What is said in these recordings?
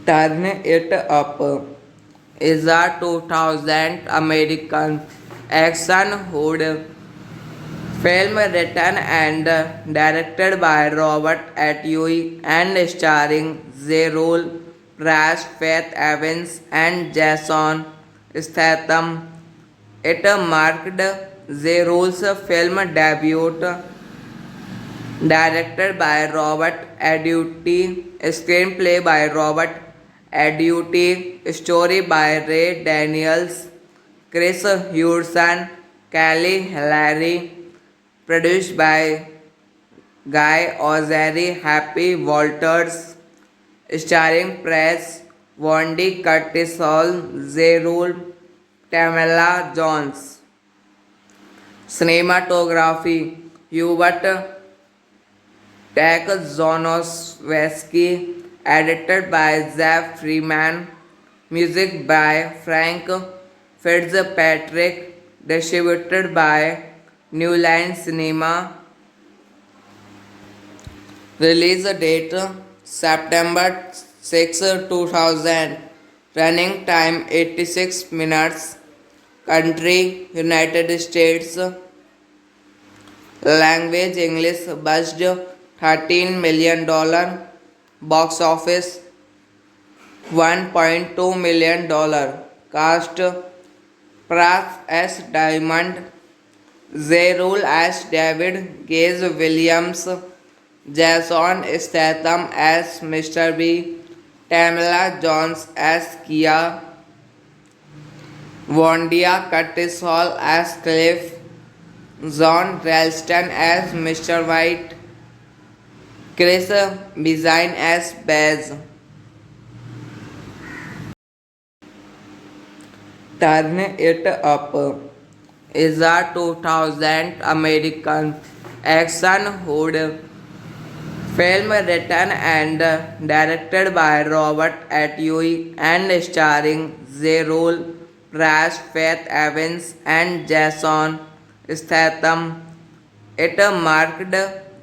Turn It Up is a 2000 American action horror film written and directed by Robert Atwee and starring Zerul Prash, Faith Evans, and Jason Statham. It marked Zerul's film debut, directed by Robert Adduty, screenplay by Robert Adduty, story by Ray Daniels, Chris Hudson, Kelly Hillary, produced by Guy Ozeri, Happy Walters, starring Press, Wendy Curtis Hall, Zerul, Tamela Jones. Cinematography Hubert Zonoswski, edited by Zev Freeman, music by Frank Fitzpatrick, distributed by New Line Cinema. Release date September 6, 2000. Running time 86 minutes. Country United States. Language English. Budget $13 million. Box office $1.2 million. Cast Prath S. Diamond, Zerul as David, Gage Williams, Jason Statham as Mr. B, Tamela Jones as Kia, Wondia Curtis Hall as Cliff, John Ralston as Mr. White, Chris Bizine as Baz. Turn It Up is a 2000 American action horror film written and directed by Robert Atwee and starring Zerul Prash, Faith Evans, and Jason Statham. It marked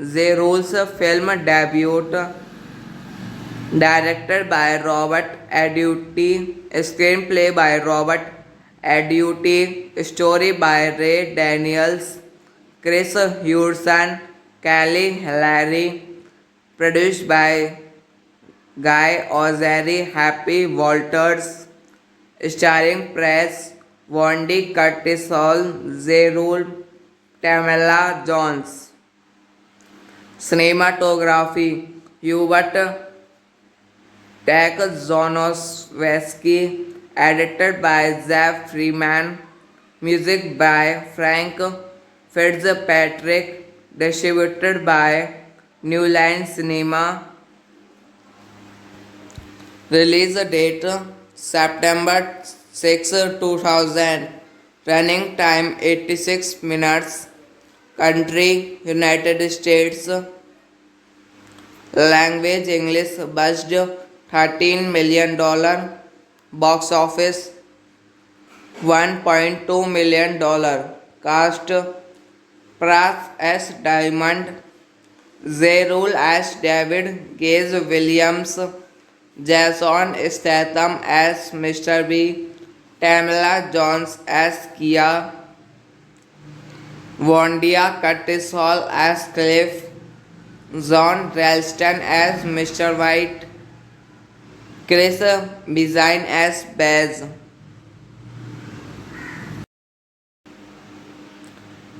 Zerul's film debut, directed by Robert Adduty, screenplay by Robert Adduty, story by Ray Daniels, Chris Hudson, Kelly Hillary, produced by Guy Ozeri, Happy Walters, starring Press, Wendy Curtis Hall, Zerul, Tamela Jones. Cinematography Hubert Zonoswski, edited by Zev Freeman, music by Frank Fitzpatrick, distributed by New Line Cinema. Release date September 6, 2000. Running time 86 minutes. Country United States. Language English. Budget $13 million. Box office $1.2 million. Cast Pras as Diamond, Zerul as David, Gage Williams, Jason Statham as Mr. B, Tamala Jones as Kia, Wondia Curtis Hall as Cliff, John Ralston as Mr. White, Chris Bizine as Baz.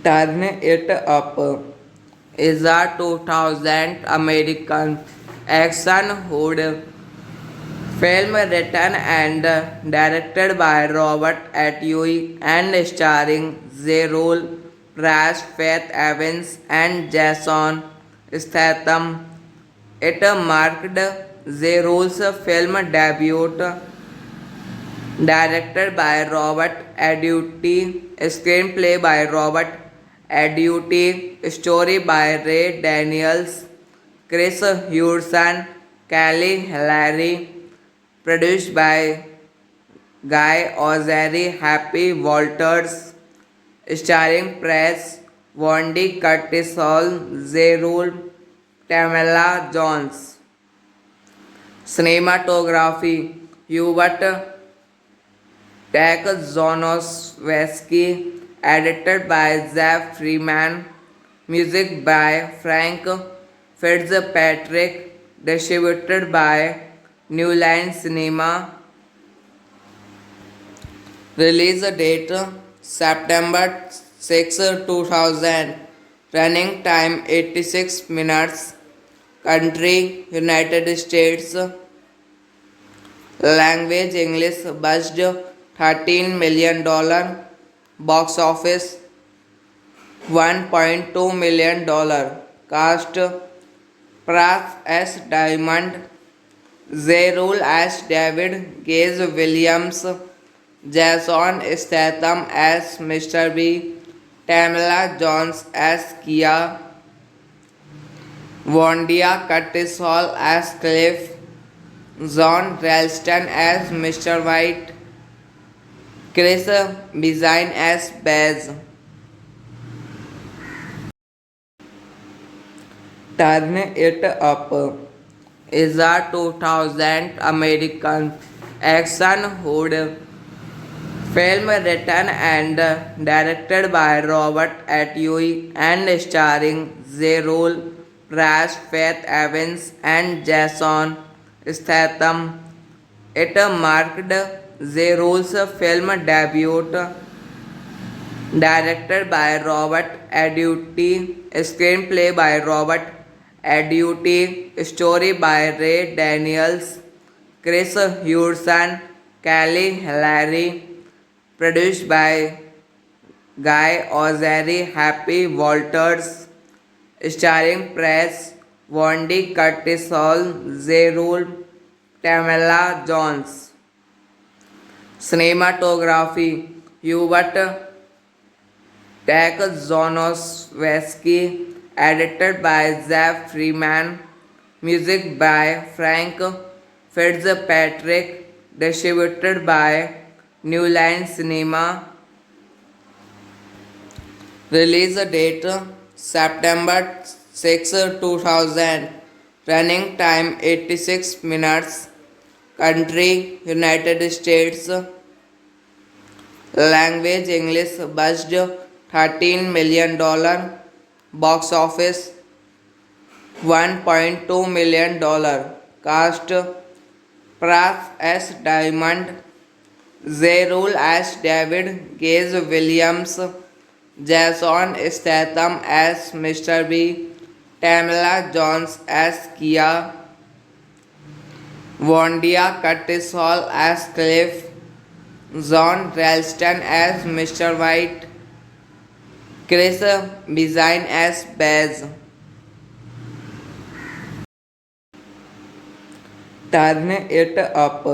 Turn It Up is a 2000 American action horror film written and directed by Robert Atwee and starring Zerul Prash, Faith Evans, and Jason Statham. It marked Zerul's film debut, directed by Robert Atwee, screenplay by Robert Atwee, story by Ray Daniels, Chris Hudson, Kelly Hilary, produced by Guy Ozeri, Happy Walters, starring Press, Wendy Curtis Hall, Zerul, Tamala Jones. Cinematography Hubert Takzonoswski, edited by Jeff Freeman, music by Frank Fitzpatrick, distributed by New Line Cinema. Release date September 6, 2000. Running time 86 minutes. Country United States. Language English. Budget $13 million. Box office $1.2 million. Cast Pras as Diamond, Zerul as David, Gage Williams, Jason Statham as Mr. B, Tamala Jones as Kia, Wondia Curtis Hall as Cliff, John Ralston as Mr. White, Chris Bizine as Baz. Turn It Up is a 2000 American action horror film written and directed by Robert Atwee and starring Zerul Prash, Faith Evans, and Jason Statham. It marked Zerul's film debut, directed by Robert Atwee, screenplay by Robert Atwee, story by Ray Daniels, Chris Hudson, Kelly Hilary, produced by Guy Ozeri, Happy Walters, starring Press, Wendy Curtis Hall, Zerul, Tamala Jones. Cinematography Hubert Takzonoswski, edited by Jeff Freeman, music by Frank Fitzpatrick, distributed by New Line Cinema. Release date September 6, 2000. Running time 86 minutes. Country United States. Language English. Budget $13 million. Box office $1.2 million. Cast Pras as Diamond, Zerul as David, Gage Williams, Jason Statham as Mr. B, Tamala Jones as Kia, Wondia Curtis Hall as Cliff, John Ralston as Mr. White, Chris Bizine as Baz. Turn It Up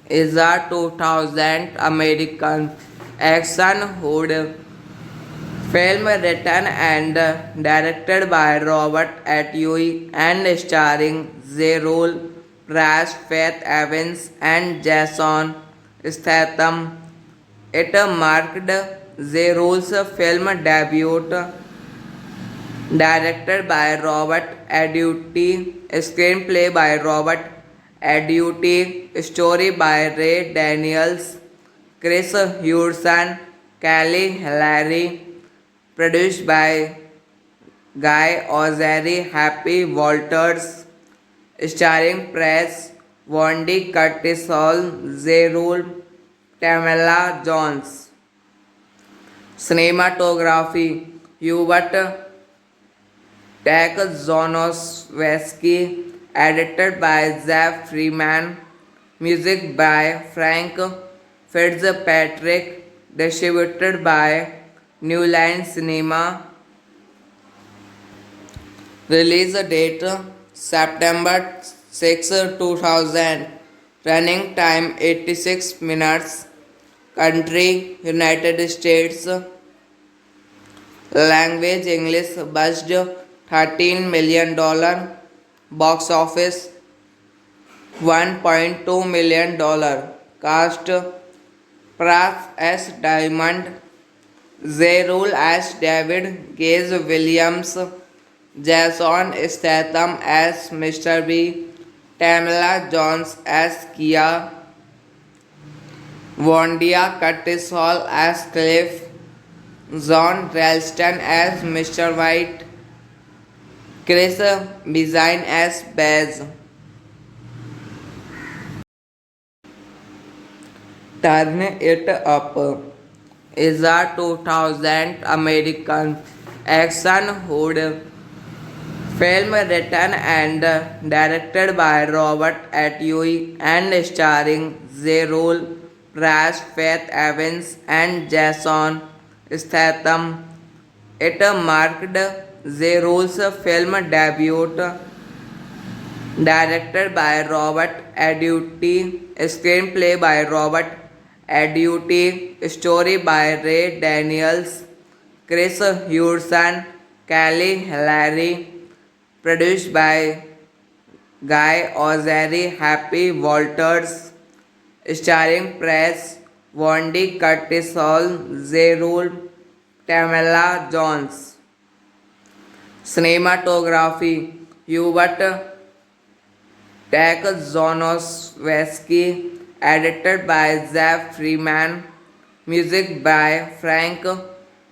is a 2000 American Action Hood. Film written and directed by Robert Atwee and starring Zerul, Prash, Faith Evans, and Jason Statham. It marked Zerul's film debut, directed by Robert Atwee, screenplay by Robert Atwee, story by Ray Daniels, Chris Hudson, Kelly Hilary, produced by Guy Ozeri, Happy Walters, starring Press, Wendy Curtis Hall, Zerul, Tamela Jones. Cinematography Hubert Takzonoswski, edited by Jeff Freeman, music by Frank Fitzpatrick, distributed by New Line Cinema. Release date September 6, 2000. Running time 86 minutes. Country United States. Language English. Budget $13 million. Box office $1.2 million. Cast Prath S. Diamond, Zerul as David Gage Williams, Jason Statham as Mr. B, Tamela Jones as Kia, Wondia Curtis Hall as Cliff, John Ralston as Mr. White, Chris Bizine as Baz. Turn It Up is a 2000 American action horror film written and directed by Robert Atwee and starring Zerul, Prash, Faith Evans, and Jason Statham. It marked Zerul's film debut, directed by Robert Atwee, screenplay by Robert Atwee, story by Ray Daniels, Chris Hudson, Kelly Hilary, produced by Guy Ozeri, Happy Walters, starring Press, Wendy Curtis Hall, Zerul, Tamela Jones. Cinematography Hubert Takzonoswski, edited by Jeff Freeman, music by Frank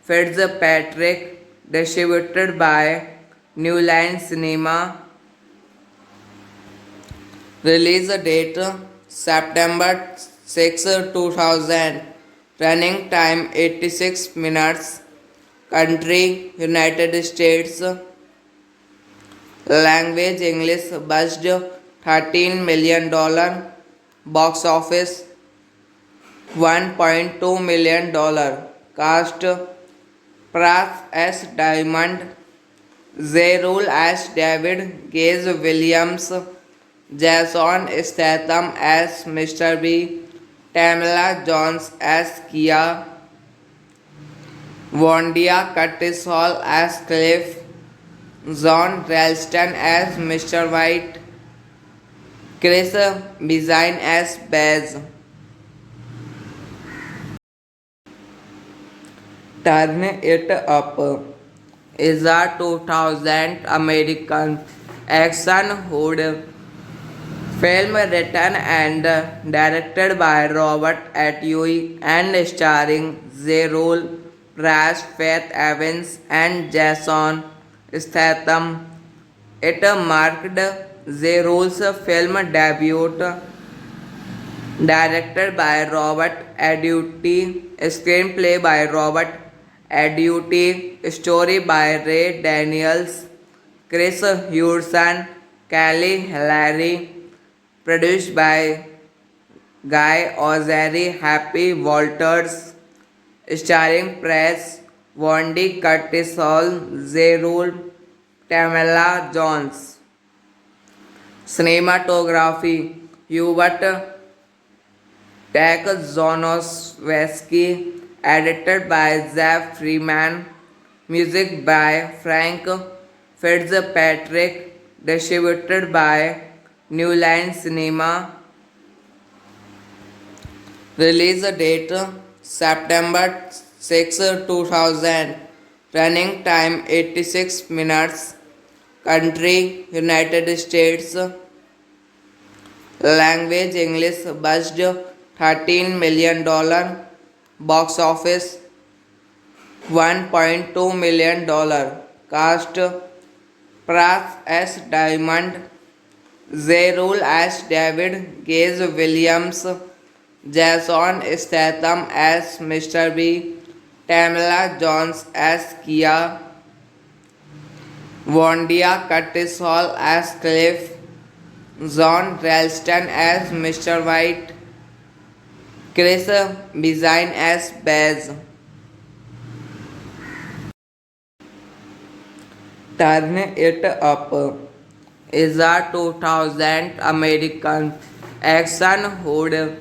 Fitzpatrick, distributed by New Line Cinema. Release date September 6, 2000. Running time 86 minutes. Country United States. Language English. Budget $13 million. Box office $1.2 million. Cast Prath S. Diamond, Zerul as David Gage Williams, Jason Statham as Mr. B, Tamela Jones as Kia, Wondia Curtis Hall as Cliff, John Ralston as Mr. White, Chris Bizine as Baz. Turn It Up is a 2000 American action horror film written and directed by Robert Atwee and starring Zerul, Prash, Faith Evans, and Jason Statham. It marked Zerul's film debut, directed by Robert Atwee, screenplay by Robert Atwee, story by Ray Daniels, Chris Hudson, Kelly Hilary, produced by Guy Ozeri, Happy Walters, starring Press, Wendy Curtis Hall, Zerul, Tamela Jones. Cinematography Hubert Takzonoswski, edited by Zach Freeman, music by Frank Fitzpatrick, distributed by New Line Cinema. Release date September 6, 2000. Running time 86 minutes. Country United States. Language English. Budget $13 million. Box office $1.2 million. Cast Pras as Diamond, Zerul as David, Gage Williams, Jason Statham as Mr. B, Tamala Jones as Kia, Wondia Curtis Hall as Cliff, John Ralston as Mr. White, Chris Bizine as Baz. Turn It Up is a 2000 American action horror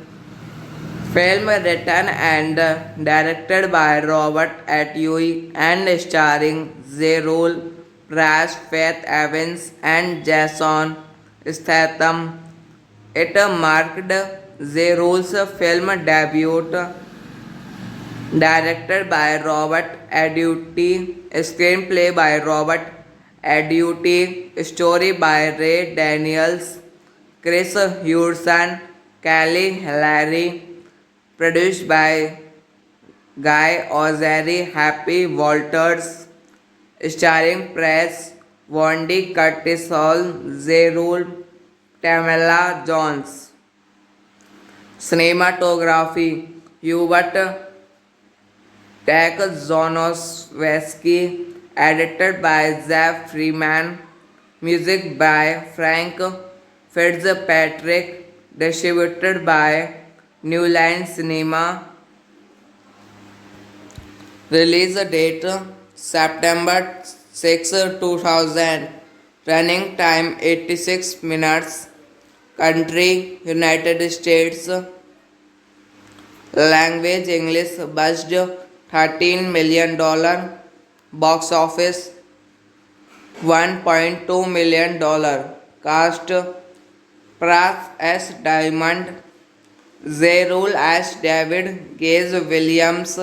film written and directed by Robert Atwood and starring Zerul Prash, Faith Evans, and Jason Statham. It marked Zerul's film debut, directed by Robert Atwood, screenplay by Robert Atwood, story by Ray Daniels, Chris Hudson, Kelly Hillary, produced by Guy Ozeri, Happy Walters, starring Press, Wendy Curtis Hall, Zerul, Tamala Jones. Cinematography Hubert Takzonovsky, edited by Zach Freeman, music by Frank Fitzpatrick, distributed by New Line Cinema. Release date September 6, 2000. Running time 86 minutes. Country United States. Language English. Budget $13 million. Box office $1.2 million. Cast Pras as Diamond, Zerul as David, Gage Williams,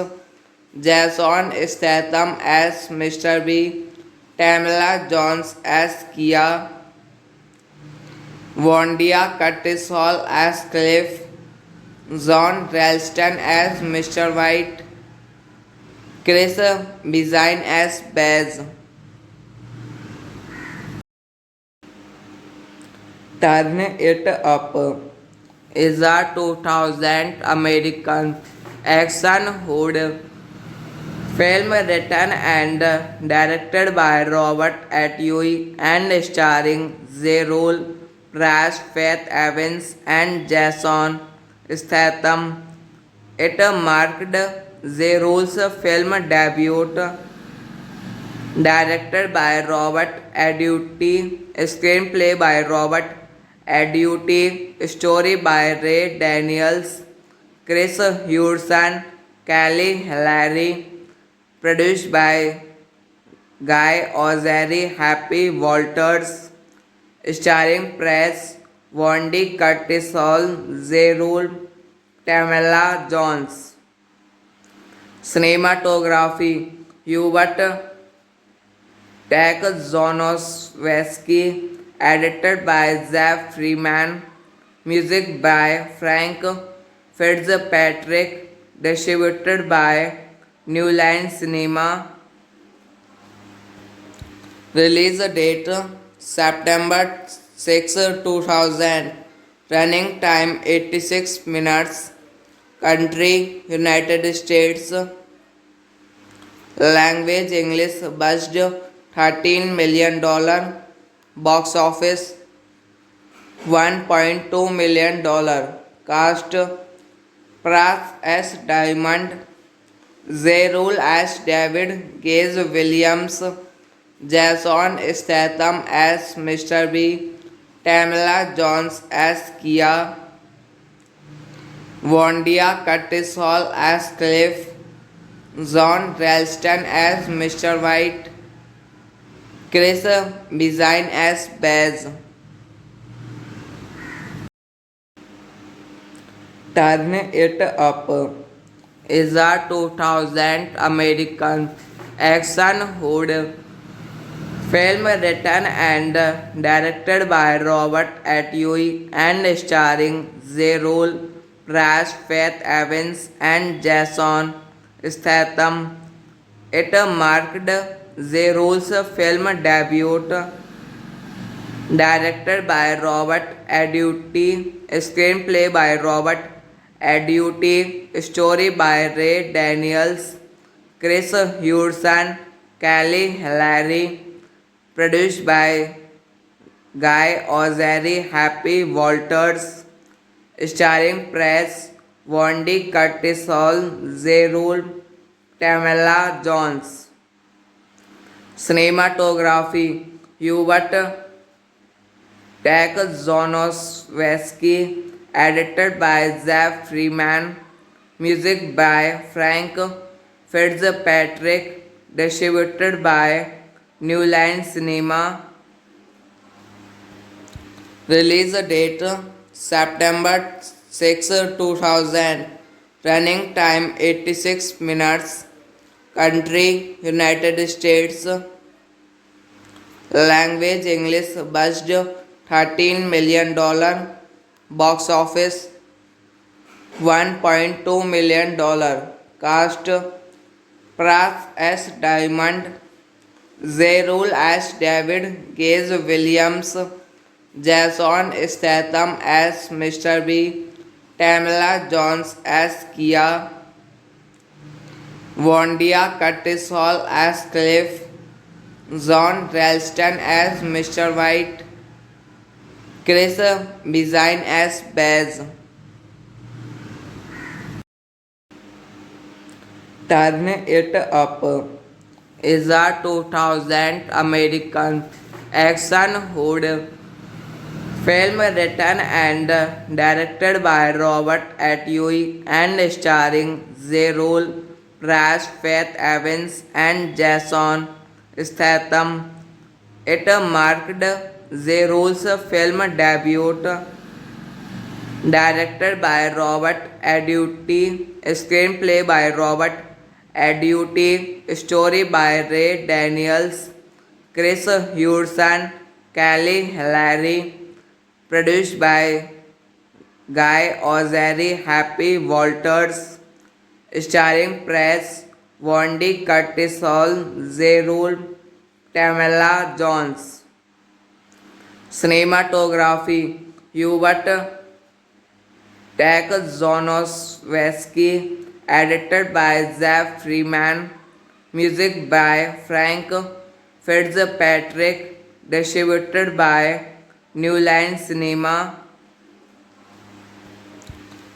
Jason Statham as Mr. B, Tamala Jones as Kia, Wondia Curtis Hall as Cliff, John Ralston as Mr. White, Chris Bizine as Baz. Turn It Up is a 2000 American action horror film written and directed by Robert Atwood and starring Zerul Prash, Faith Evans, and Jason Statham. It marked Zerul's film debut, directed by Robert Atwood, screenplay by Robert Atwood, story by Ray Daniels, Chris Hudson, Kelly Hillary, produced by Guy Ozeri, Happy Walters, starring Press, Wendy Curtis Hall, Zerul, Tamala Jones. Cinematography Hubert Takzonovsky, edited by Zach Freeman, music by Frank Fitzpatrick, distributed by New Line Cinema. Release date September 6, 2000. Running time 86 minutes. Country United States. Language English. Budget $13 million. Box office $1.2 million. Cast Pras as Diamond, Zerul as David, Gage Williams, Jason Statham as Mr. B, Tamala Jones as Kia, Wondia Curtis Hall as Cliff, John Ralston as Mr. White, Chris Bezine as Baz. Turn It Up is a 2000 American action horror film written and directed by Robert Atwood and starring Zerul Prash, Faith Evans, and Jason Statham. It marked Zerul's film debut, directed by Robert Atwood, screenplay by Robert Atwood, story by Ray Daniels, Chris Hudson, Kelly Hilary, produced by Guy Ozeri, Happy Walters, starring Press, Wendy Curtis Hall, Zerul, Tamala Jones. Cinematography Hubert Takzonoswski, edited by Jeff Freeman, music by Frank Fitzpatrick, distributed by New Line Cinema. Release date September 6, 2000. Running time 86 minutes. Country United States. Language English. Budget $13 million. Box office $1.2 million. Cast Pras S. Diamond, Zerul as David, Gage Williams, Jason Statham as Mr. B, Tamala Jones as Kia, Wondia Curtis Hall as Cliff, John Ralston as Mr. White, Chris Bezine as Baz. Turn It Up is a 2000 American action horror film written and directed by Robert Atwood and starring Zerul Prash, Faith Evans, and Jason Statham. It marked Zerul's film debut, directed by Robert Atwood, screenplay by Robert Atwood, story by Ray Daniels, Chris Hudson, Kelly Hilary, produced by Guy Ozeri, Happy Walters, starring Press, Wendy Curtis Hall, Zerul, Tamala Jones. Cinematography Hubert Takzonoswski, edited by Jeff Freeman, music by Frank Fitzpatrick, distributed by New Line Cinema.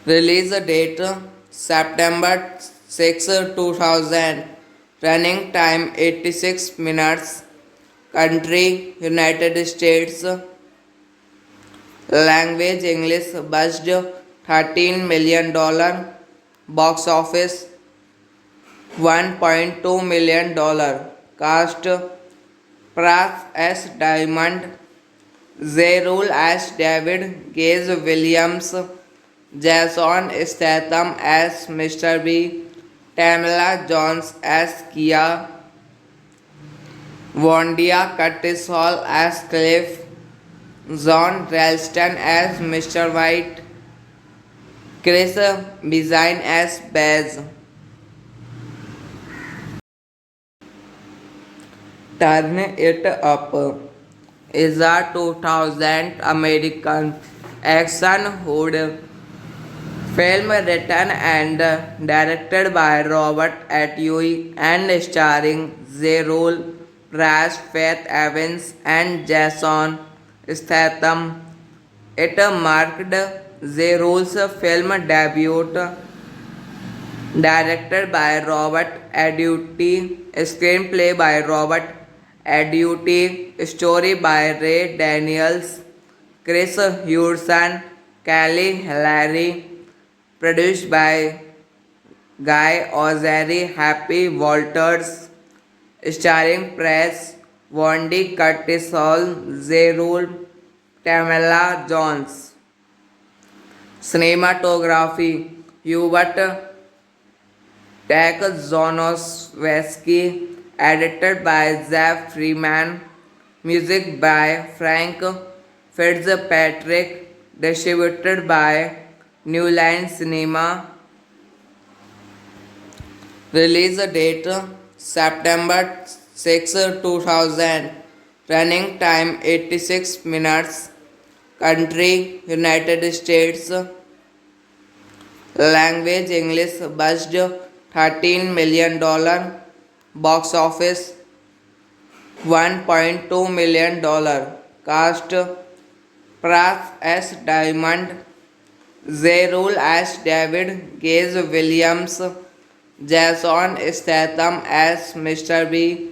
Release date September 6, 2000. Running time 86 minutes. Country United States. Language English. Budget $13 million. Box office $1.2 million. Cast Pras S. Diamond, Zerul as David, Gage Williams, Jason Statham as Mr. B, Tamala Jones as Kia, Wondia Curtis Hall as Cliff, John Ralston as Mr. White, Chris Bezine as Baz. Turn It Up is a 2000 American action horror film written and directed by Robert Atwood and starring Zerul Prash, Faith Evans, and Jason Statham. It marked Zerul's film debut, directed by Robert Atwood, screenplay by Robert Atwood, story by Ray Daniels, Chris Hudson, Kelly Hilary, produced by Guy Ozeri, Happy Walters, starring Press, Wendy Curtisol, Zerul, Tamala Jones. Cinematography Hubert Takzonoswski, edited by Zach Freeman, music by Frank Fitzpatrick, distributed by New Line Cinema. Release date September 6, 2000. Running time 86 minutes. Country United States. Language English. Budget $13 million. Box office $1.2 million. Cast Pras S. Diamond, Zerul as David, Gage Williams, Jason Statham as Mr. B,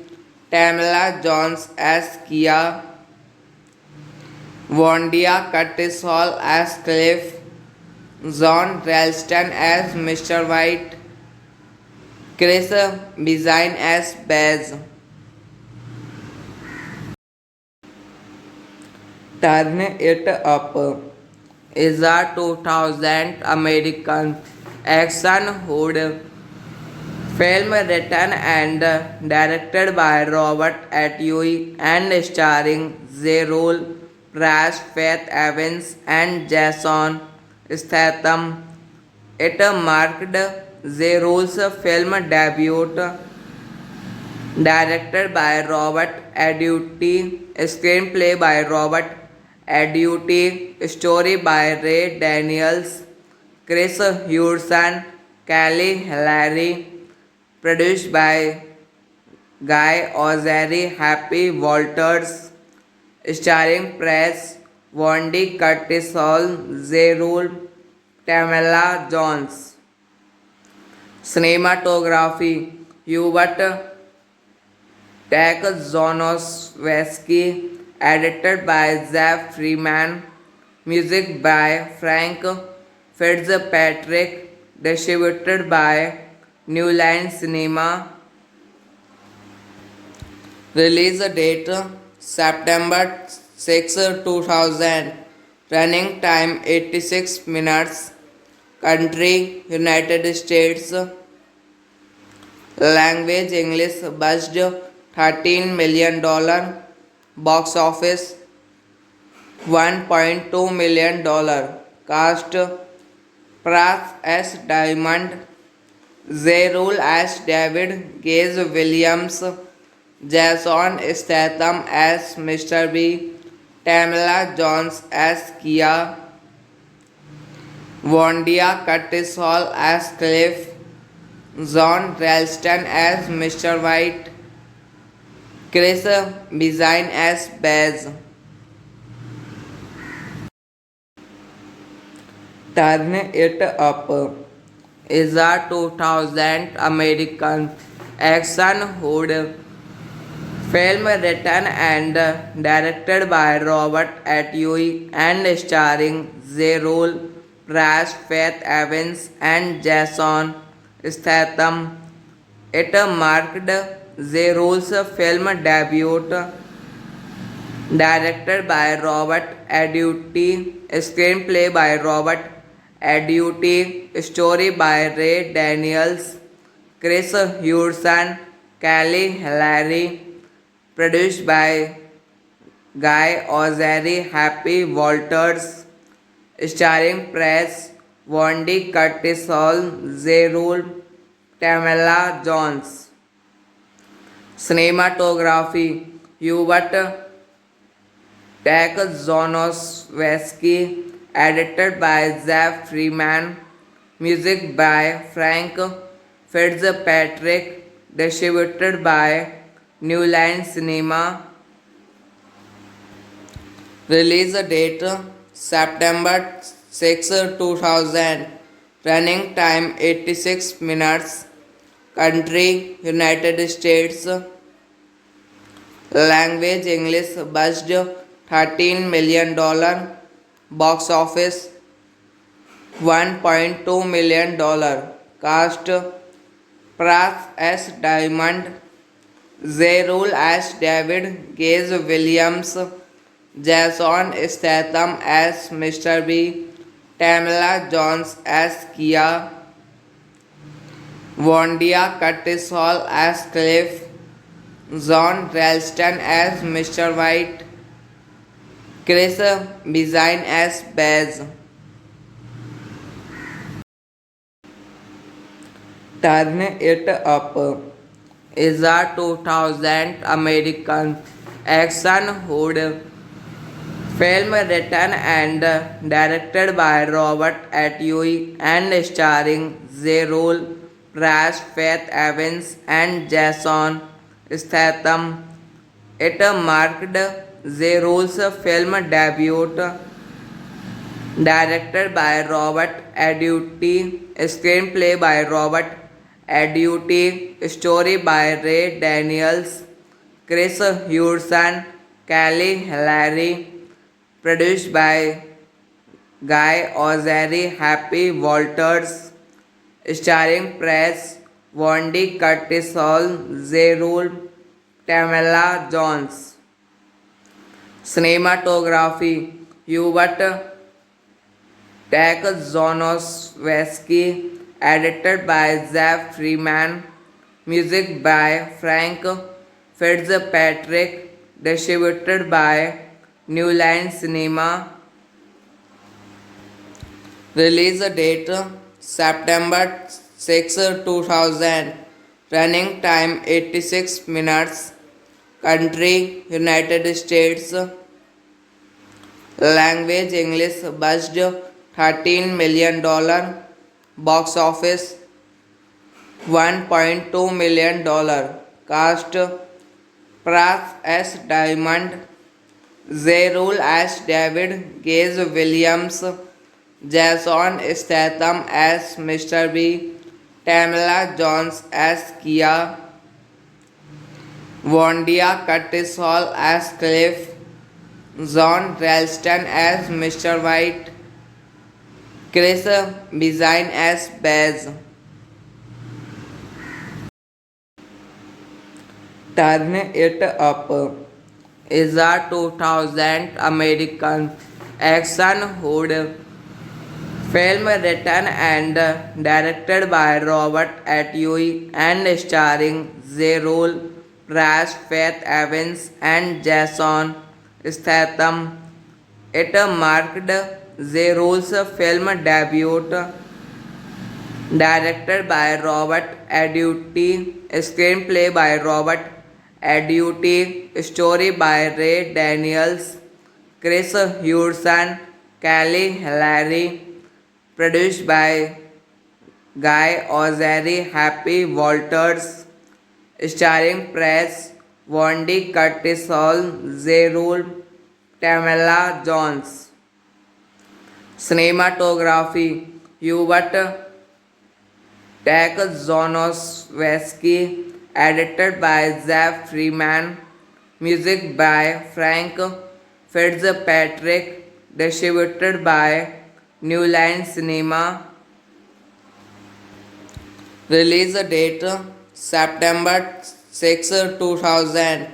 Tamala Jones as Kia, Wondia Curtis Hall as Cliff, John Ralston as Mr. White, Chris Bizine as Baz. Turn It Up is a 2000 American action horror film written and directed by Robert Atwood and starring Zerul Prash, Faith Evans, and Jason Statham. It marked Zerul's film debut, directed by Robert Atwood, screenplay by Robert Atwood, story by Ray Daniels, Chris Hudson, Kelly Hillary, produced by Guy Ozeri, Happy Walters, starring Press, Wendy Curtisol, Zerul, Tamala Jones. Cinematography Hubert Takzonoswski, edited by Zach Freeman, music by Frank Fitzpatrick, distributed by New Line Cinema. Release date September 6, 2000. Running time 86 minutes. Country United States. Language English. Budget $13 million. Box office $1.2 million. Cast Pras S. Diamond, Zerul as David, Gage Williams, Jason Statham as Mr. B, Tamala Jones as Kia, Wondia Curtis Hall as Cliff, John Ralston as Mr. White, Chris Bizine as Baz. Turn It Up is a 2000 American action horror film written and directed by Robert Atwood and starring Zerul Prash, Faith Evans, and Jason Statham. It marked Zerul's film debut, directed by Robert Atwood, screenplay by Robert Atwood, story by Ray Daniels, Chris Hudson, Kelly Hillary, produced by Guy Ozeri, Happy Walters, starring Press, Wendy Curtisol, Zerul, Tamala Jones. Cinematography Hubert Takzonoswski, edited by Zach Freeman, music by Frank Fitzpatrick, distributed by New Line Cinema. Release date September 6, 2000. Running time 86 minutes. Country United States. Language English. Budget $13 million. Box office $1.2 million. Cast Pras as Diamond, Zerul as David, Gage Williams, Jason Statham as Mr. B, Tamala Jones as Kia, Wondia Curtis Hall as Cliff, John Ralston as Mr. White, Chris Bizine as Baz. Turn It Up is a 2000 American action horror film written and directed by Robert Atwee and starring Zerul Prash, Faith Evans, and Jason Statham. It marked Zerul's film debut, directed by Robert Atwee, screenplay by Robert Atwee, story by Ray Daniels, Chris Hudson, Kelly Hilary, produced by Guy Ozeri, Happy Walters, starring Press, Wendy Curtis Hall, Zerul, Tamala Jones. Cinematography Hubert Takzonoswski, edited by Jeff Freeman, music by Frank Fitzpatrick, distributed by New Line Cinema. Release date September 6, 2000. Running time 86 minutes. Country United States. Language English. Budget $13 million. Box office $1.2 million. Cast Pras as Diamond, Zerul as David, Gage Williams, Jason Statham as Mr. B, Tamala Jones as Kia, Wondia Curtis Hall as Cliff, John Ralston as Mr. White, Chris Bizine as Baz. Turn It Up is a 2000 American action horror film written and directed by Robert Atwee and starring Zerul Prash, Faith Evans, and Jason Statham. It marked Zerul's film debut, directed by Robert Atwee, screenplay by Robert Atwee, story by Ray Daniels, Chris Hudson, Kelly Hilary, produced by Guy Ozeri, Happy Walters, starring Press, Wendy Curtis Hall, Zerul, Tamala Jones. Cinematography Hubert Takzonoswski, edited by Jeff Freeman, music by Frank Fitzpatrick, distributed by New Line Cinema. Release date September 6, 2000.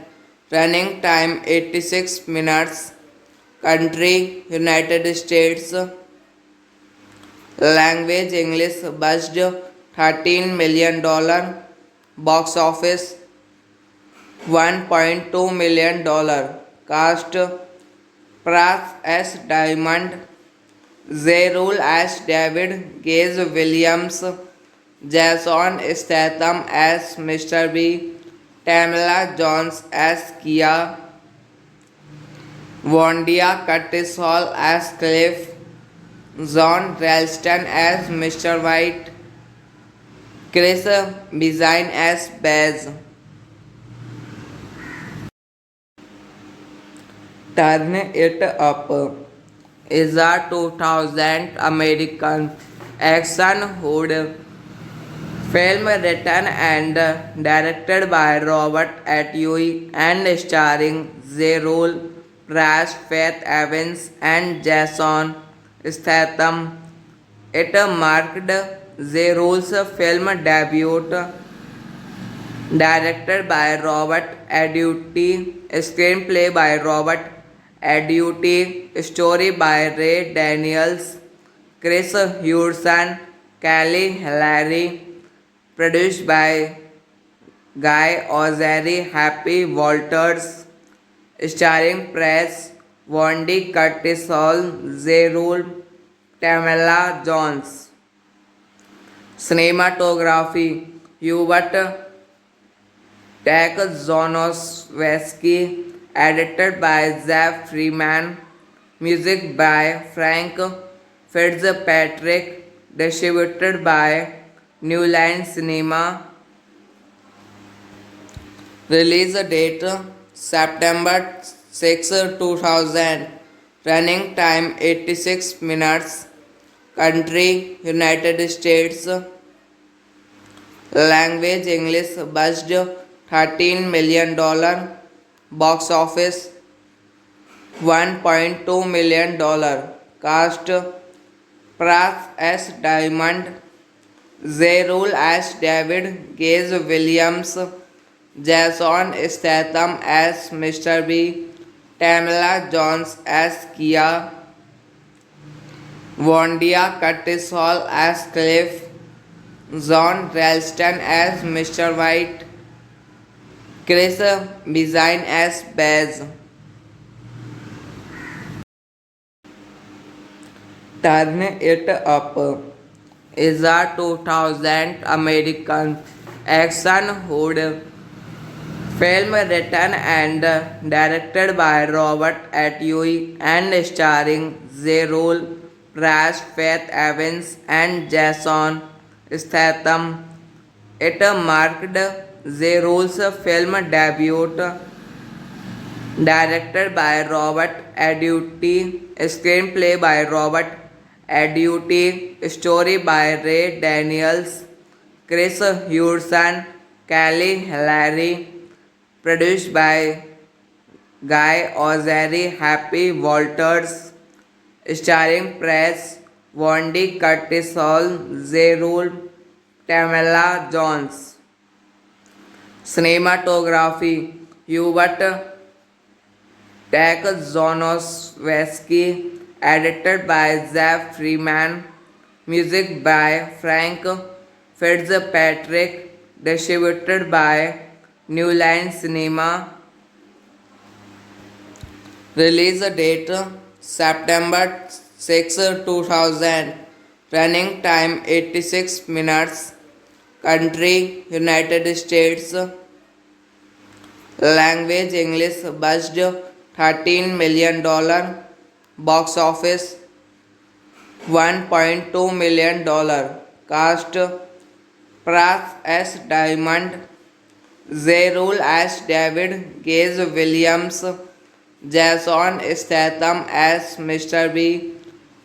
Running time 86 minutes. Country United States. Language English. Budget $13 million. Box office $1.2 million. Cast Pras as Diamond, Zerul as David, Gage Williams, Jason Statham as Mr. B, Tamala Jones as Kia, Wondia Curtis Hall as Cliff, John Ralston as Mr. White, Chris Bizine as Baz. Turn It Up is a 2000 American action horror film written and directed by Robert Atwee and starring Zerul Prash, Faith Evans, and Jason Statham. It marked Zerul's film debut, Directed by Robert Aduti, screenplay by Robert Aduti, story by Ray Daniels, Chris Hudson, Kelly Hilary, produced by Guy Ozeri, Happy Walters, starring Press, Wendy Curtis Hall, Zerul, Tamela Jones. Cinematography Hubert Takzonovsky, edited by Zach Freeman, music by Frank Fitzpatrick, distributed by New Line Cinema, release date September 6, 2000, running time 86 minutes, country United States, language English, budget $13 million, box office $1.2 million, cast Pras S. Diamond, Zerul as David, Gage Williams, Jason Statham as Mr. B, Tamala Jones as Kia, Wondia Curtis Hall as Cliff, John Ralston as Mr. White, Chris Design as Baz. Turn It Up is a 2000 American action horror film written and directed by Robert Atwood and starring Zerul Prash, Faith Evans, and Jason Statham. It marked Zerul's film debut, directed by Robert Aduti, screenplay by Robert Aduti, story by Ray Daniels, Chris Hudson, Kelly Hilary, produced by Guy Ozeri, Happy Walters, starring Press, Wendy Curtis Hall, Zerul, Tamela Jones. Cinematography Hubert Takzonovsky, edited by Zach Freeman, music by Frank Fitzpatrick, distributed by New Line Cinema, release date September 6, 2000, running time 86 minutes, country United States, language English, budget $13 million, box office $1.2 million, cast Pras S. Diamond, Zerul as David, Gage Williams, Jason Statham as Mr. B,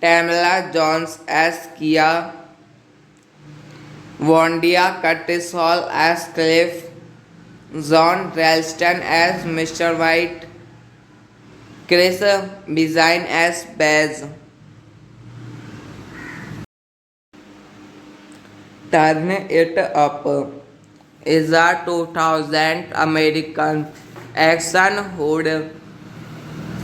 Tamala Jones as Kia, Wondia Curtis Hall as Cliff, John Ralston as Mr. White, Chris Design as Baz. Turn It Up is a 2000 American action horror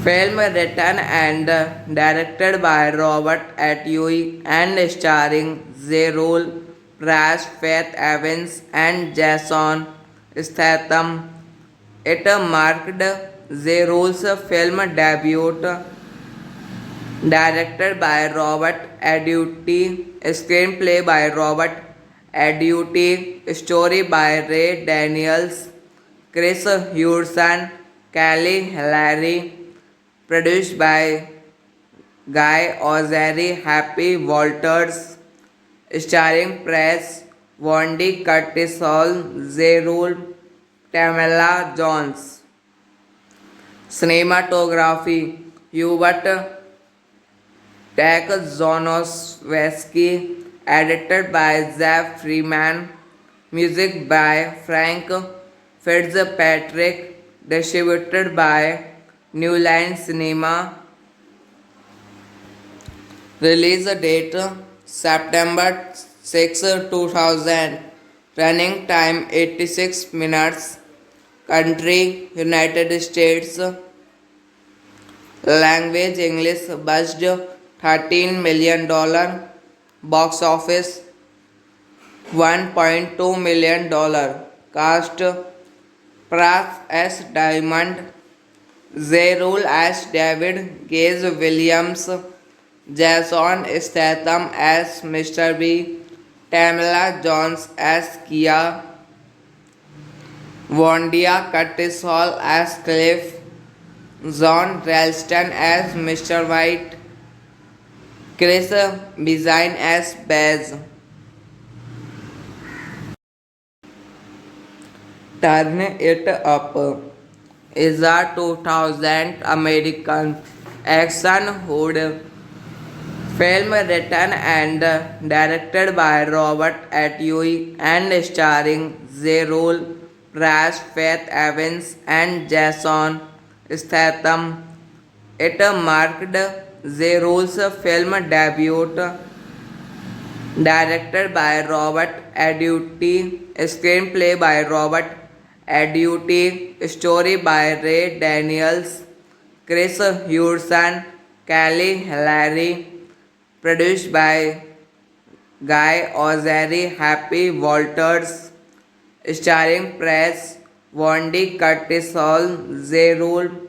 film written and directed by Robert Atwood and starring Zerul Prash, Faith Evans, and Jason Statham. It marked Zerul's film debut, directed by Robert Aduti, screenplay by Robert Aduti, story by Ray Daniels, Chris Hudson, Kelly Hilary, produced by Guy Ozeri, Happy Walters, starring Press, Wendy Curtis Hall, Zerul, Tamala Jones. Cinematography Hubert Takzonovsky, edited by Zach Freeman, music by Frank Fitzpatrick, distributed by New Line Cinema, release date September 6, 2000, Running time 86 minutes. Country United States. Language English. Budget $13 million. Box office $1.2 million. Cast Pras as Diamond, Zerul as David, Gage Williams, Jason Statham as Mr. B, Tamala Jones as Kia, Wondia Curtis Hall as Cliff, John Ralston as Mr. White, Chris Bizine as Baz. Turn It Up is a 2000 American action horror film written and directed by Robert Atwood and starring Zerul Prash, Faith Evans, and Jason Statham. It marked Zerul's film debut, directed by Robert Atwood, screenplay by Robert Atwood, story by Ray Daniels, Chris Hudson, Kelly Hilary, produced by Guy Ozeri, Happy Walters, starring Press, Wendy Curtis Hall, Zerul,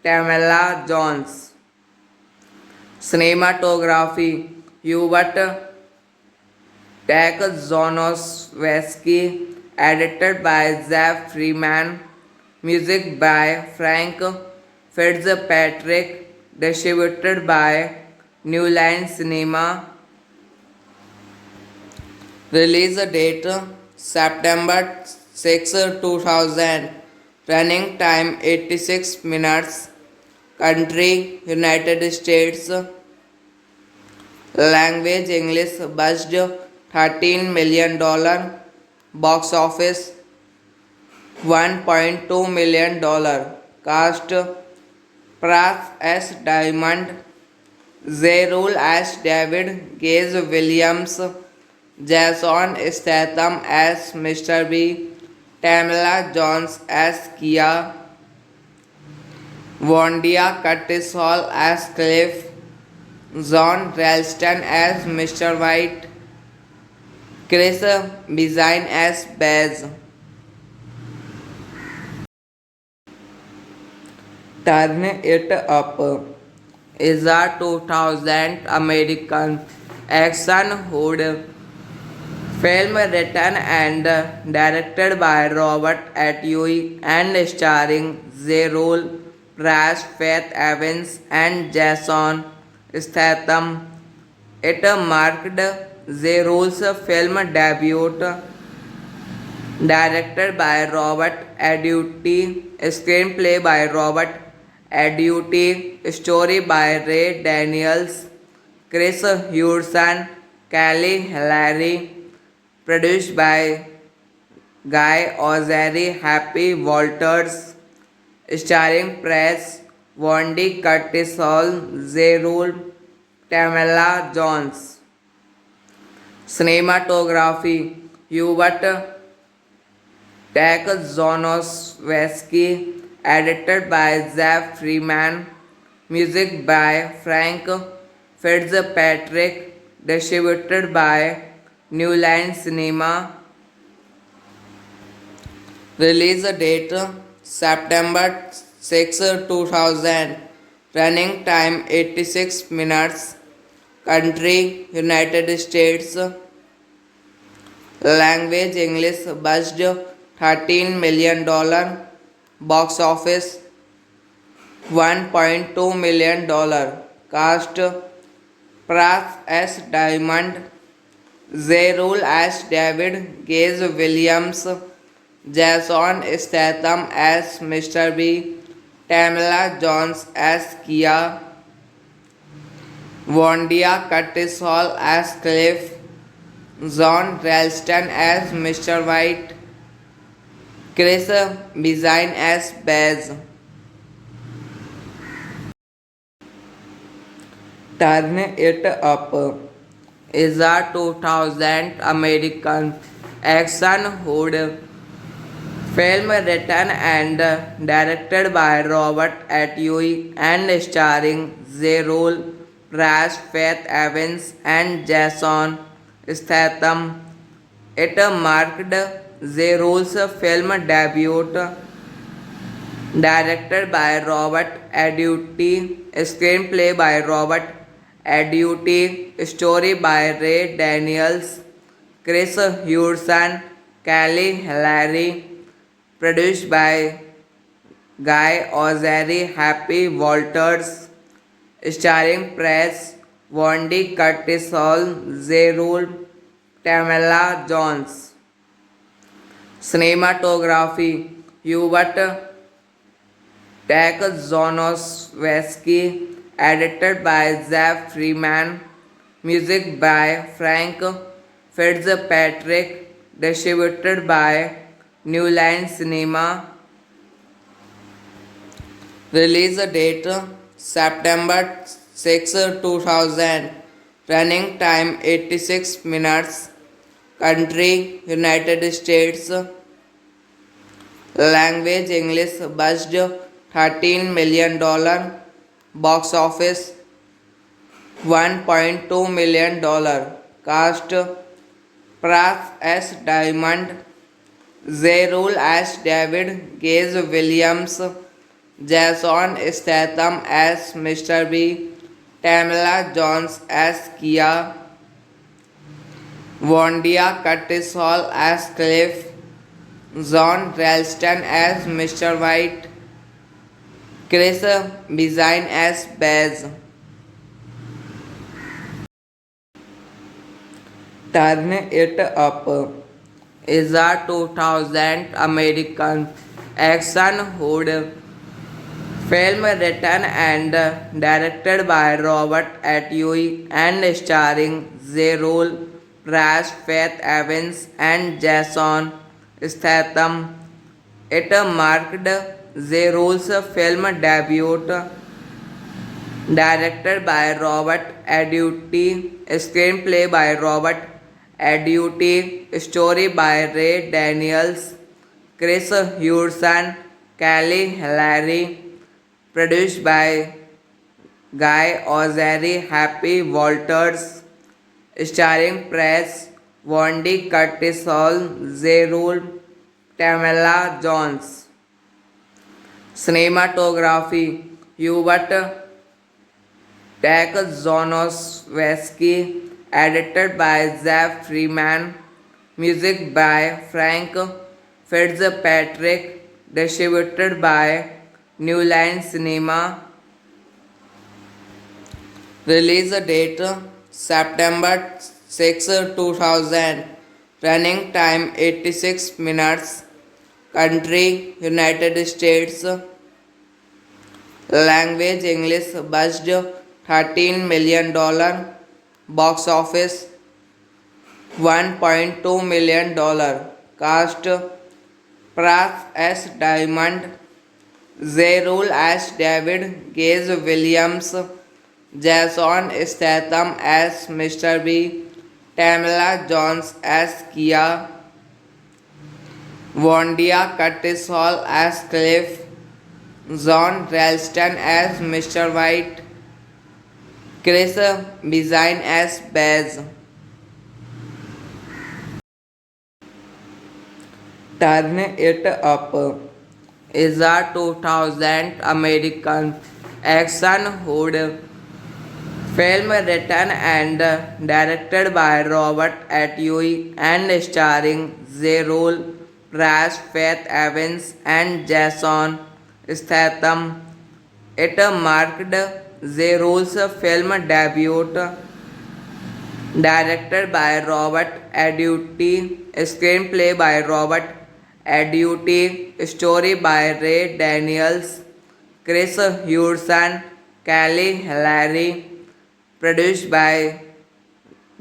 Tamala Jones. Cinematography Hubert Takzonovsky, edited by Jeff Freeman, music by Frank Fitzpatrick, distributed by New Line Cinema. Release date September 6, 2000. Running time 86 minutes. Country United States. Language English. Budget $13 million. Box office $1.2 million. Cast Pras as Diamond, Zerul as David, Gage Williams, Jason Statham as Mr. B, Tamala Jones as Kia, Wondia Curtis Hall as Cliff, John Ralston as Mr. White, Chris Bizine as Baz. Turn It Up is a 2000 American action horror film written and directed by Robert Atwood and starring Zerul Prash, Faith Evans, and Jason Statham. It marked Zerul's film debut, directed by Robert Atwood, screenplay by Robert Atwood, story by Ray Daniels, Chris Hudson, Kelly Hilary, produced by Guy Ozeri, Happy Walters, starring Press, Wendy Curtis Hall, Zerul, Tamala Jones. Cinematography Hubert Takzonovsky, edited by Jeff Freeman, music by Frank Fitzpatrick, distributed by New Line Cinema. Release date September 6, 2000. Running time 86 minutes. Country United States. Language English. Budget $13 million. Box office $1.2 million. Cast Pras as Diamond, Zerul as David, Gage Williams, Jason Statham as Mr. B, Tamala Jones as Kia, Wondia Curtis Hall as Cliff, John Ralston as Mr. White, Chris Bizine as Baz. Turn It Up is a 2000 American action hood film written and directed by Robert Atwood and starring Zerul Prash, Faith Evans and Jason Statham. It marked Zerul's film debut, directed by Robert Atwood, screenplay by Robert Atwood, story by Ray Daniels, Chris Hudson, Kelly Hilary, produced by Guy Ozeri, Happy Walters, starring Press, Wendy Curtis Hall, Zerul, Tamala Jones. Cinematography Hubert Takzonoswski, edited by Zach Freeman, music by Frank Fitzpatrick, distributed by New Line Cinema. Release date September 6, 2000. Running time 86 minutes. Country United States. Language English. Budget $13 million. Box office $1.2 million. Cast Prath S. Diamond, Zerul as David, Gage Williams, Jason Statham as Mr. B, Tamala Jones as Kia, Wondia Curtis Hall as Cliff, John Ralston as Mr. White, Chris Bizine as Baz. Turn It Up is a 2000 American action horror film written and directed by Robert Atwood and starring Zerul Prash, Faith Evans and Jason Statham. It marked Zerul's film debut, directed by Robert Atwood, screenplay by Robert Atwood, story by Ray Daniels, Chris Hudson, Kelly Hilary, produced by Guy Ozeri, Happy Walters, starring Press, Wendy Curtis Hall, Zerul, Tamala Jones. Cinematography Hubert Takzonoswski, edited by Zach Freeman, music by Frank Fitzpatrick, distributed by New Line Cinema. Release date September 6, 2000. Running time 86 minutes. Country United States. Language English. Budget $13 million. Box office $1.2 million. Cast Prath S. Diamond, Zerul as David, Gage Williams, Jason Statham as Mr. B, Tamala Jones as Kia, Wondia Curtis Hall as Cliff, John Ralston as Mr. White, Chris Bizine as Baz. Turn It Up is a 2000 American action horror film written and directed by Robert Atwood and starring Zerul Prash, Faith Evans and Jason Statham. It marked Zerul's film debut, directed by Robert Atwood, screenplay by Robert Atwood, story by Ray Daniels, Chris Hudson, Kelly Hilary, produced by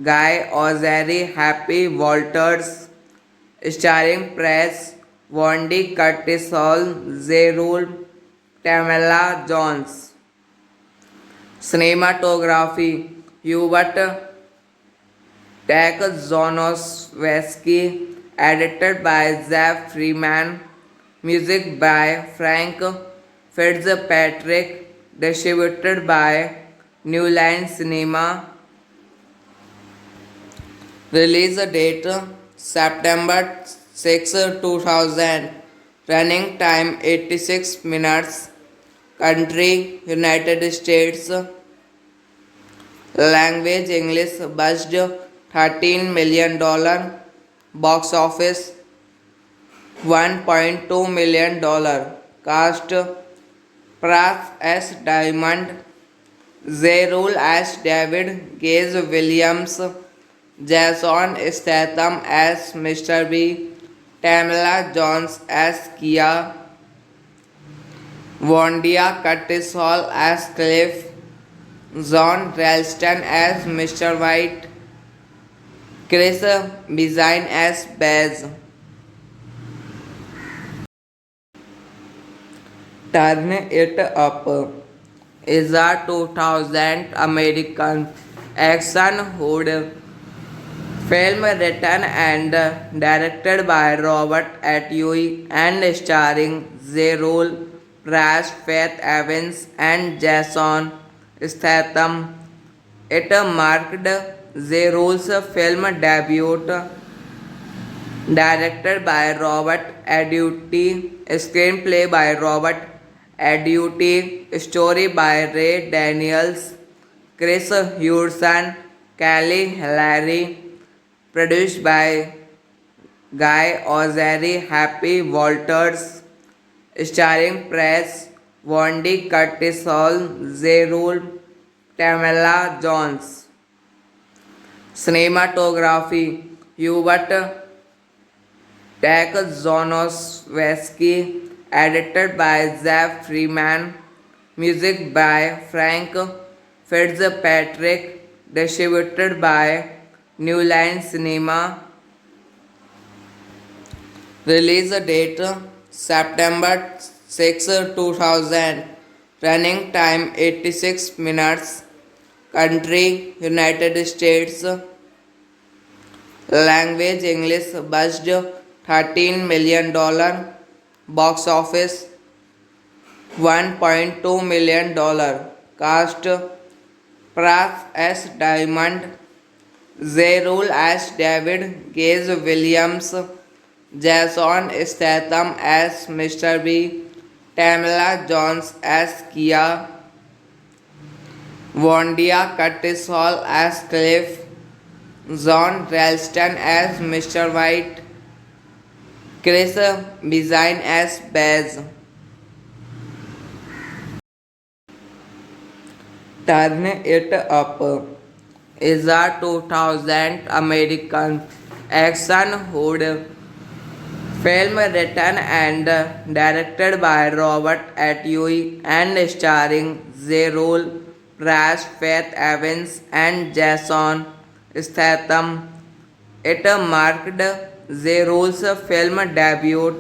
Guy Ozeri, Happy Walters, starring Press, Wendy Curtis Hall, Zerul, Tamala Jones. Cinematography Hubert Takzonoswski, edited by Zach Freeman, music by Frank Fitzpatrick, distributed by New Line Cinema. Release date September 6, 2000. Running time 86 minutes. Country United States. Language English. Budget $13 million. Box office $1.2 million. Cast Pras as Diamond, Zerul as David, Gage Williams, Jason Statham as Mr. B, Tamala Jones as Kia, Wondia Curtis Hall as Cliff, John Ralston as Mr. White, Chris Bizine as Baz. Turn It Up is a 2000 American action horror film written and directed by Robert Atwood and starring Zerul Prash, Faith Evans, and Jason Statham. It marked Zerul's film debut, directed by Robert Atwood, screenplay by Robert Atwood, story by Ray Daniels, Chris Hudson, Kelly Hillary, produced by Guy Ozeri, Happy Walters, starring Press, Wendy Curtis Hall, Zerul, Tamala Jones. Cinematography Hubert Takzonovsky, edited by Zach Freeman, music by Frank Fitzpatrick, distributed by New Line Cinema. Release date September 6, 2000. Running time 86 minutes. Country United States. Language English. Budget $13 million. Box office $1.2 million. Cast Pras as Diamond, Zerul as David, Gage Williams, Jason Statham as Mr. B, Tamala Jones as Kia, Wondia Curtis Hall as Cliff, John Ralston as Mr. White, Chris Bizine as Baz. Turn It Up is a 2000 American action horror film written and directed by Robert Atwood and starring Zerul Prash, Faith Evans, and Jason Statham. It marked Zerul's film debut,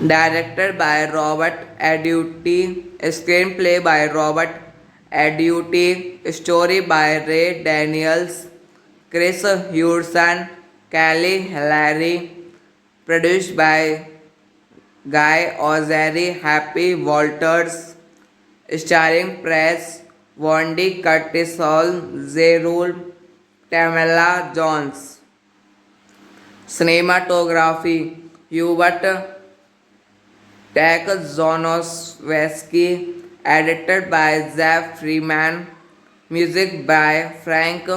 directed by Robert Atwood, screenplay by Robert Atwood, story by Ray Daniels, Chris Hudson, Kelly Hillary, produced by Guy Ozeri, Happy Walters, starring Press, Wendy Curtis Hall, Zerul, Tamala Jones. Cinematography Hubert Takzonovsky, edited by Zach Freeman, music by Frank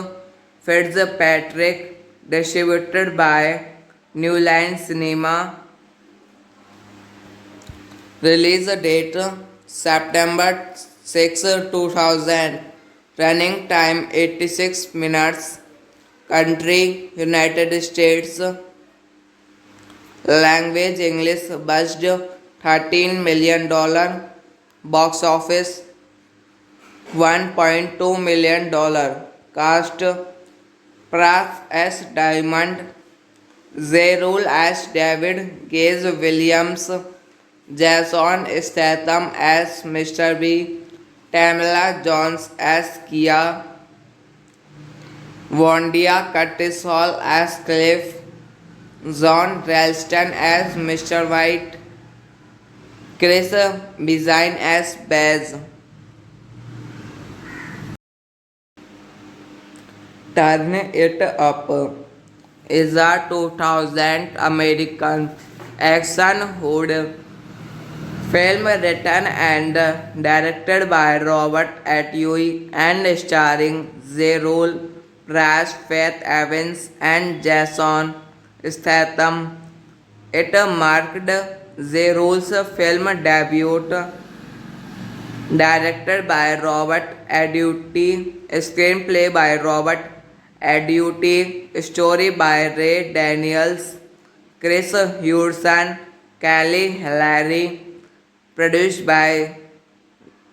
Fitzpatrick, distributed by New Line Cinema. Release date September 6, 2000. Running time 86 minutes. Country United States. Language English. Budget $13 million. Box office $1.2 million. Cast Pras as Diamond, Zerul as David, Gage Williams, Jason Statham as Mr. B, Tamala Jones as Kia, Wondia Curtis Hall as Cliff, John Ralston as Mr. White, Chris Bezine as Baz, Turn It Up is a 2000 American action horror film written and directed by Robert Atwood and starring Zerul Prash, Faith Evans, and Jason Statham. It marked Zerul's film debut, directed by Robert Atwood, screenplay by Robert Atwood, story by Ray Daniels, Chris Hudson, Kelly Hillary, produced by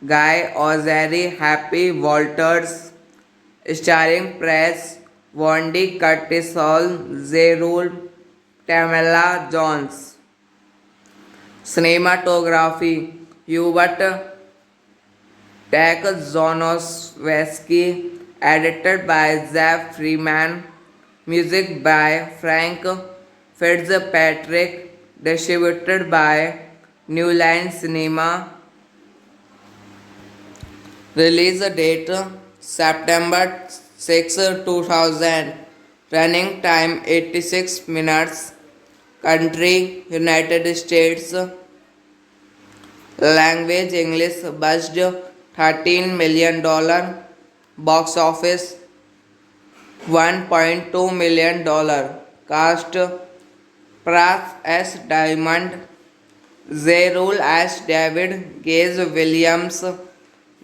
Guy Ozeri, Happy Walters, starring Press, Wendy Curtis Hall, Zerul, Tamela Jones. Cinematography Hubert Takzonoswski, edited by Jeff Freeman, music by Frank Fitzpatrick, distributed by New Line Cinema. Release date September 6, 2000. Running time 86 minutes. Country United States. Language English. Budget $13 million. Box office $1.2 million. Cast Prath S. Diamond, Zerul as David, Gage Williams,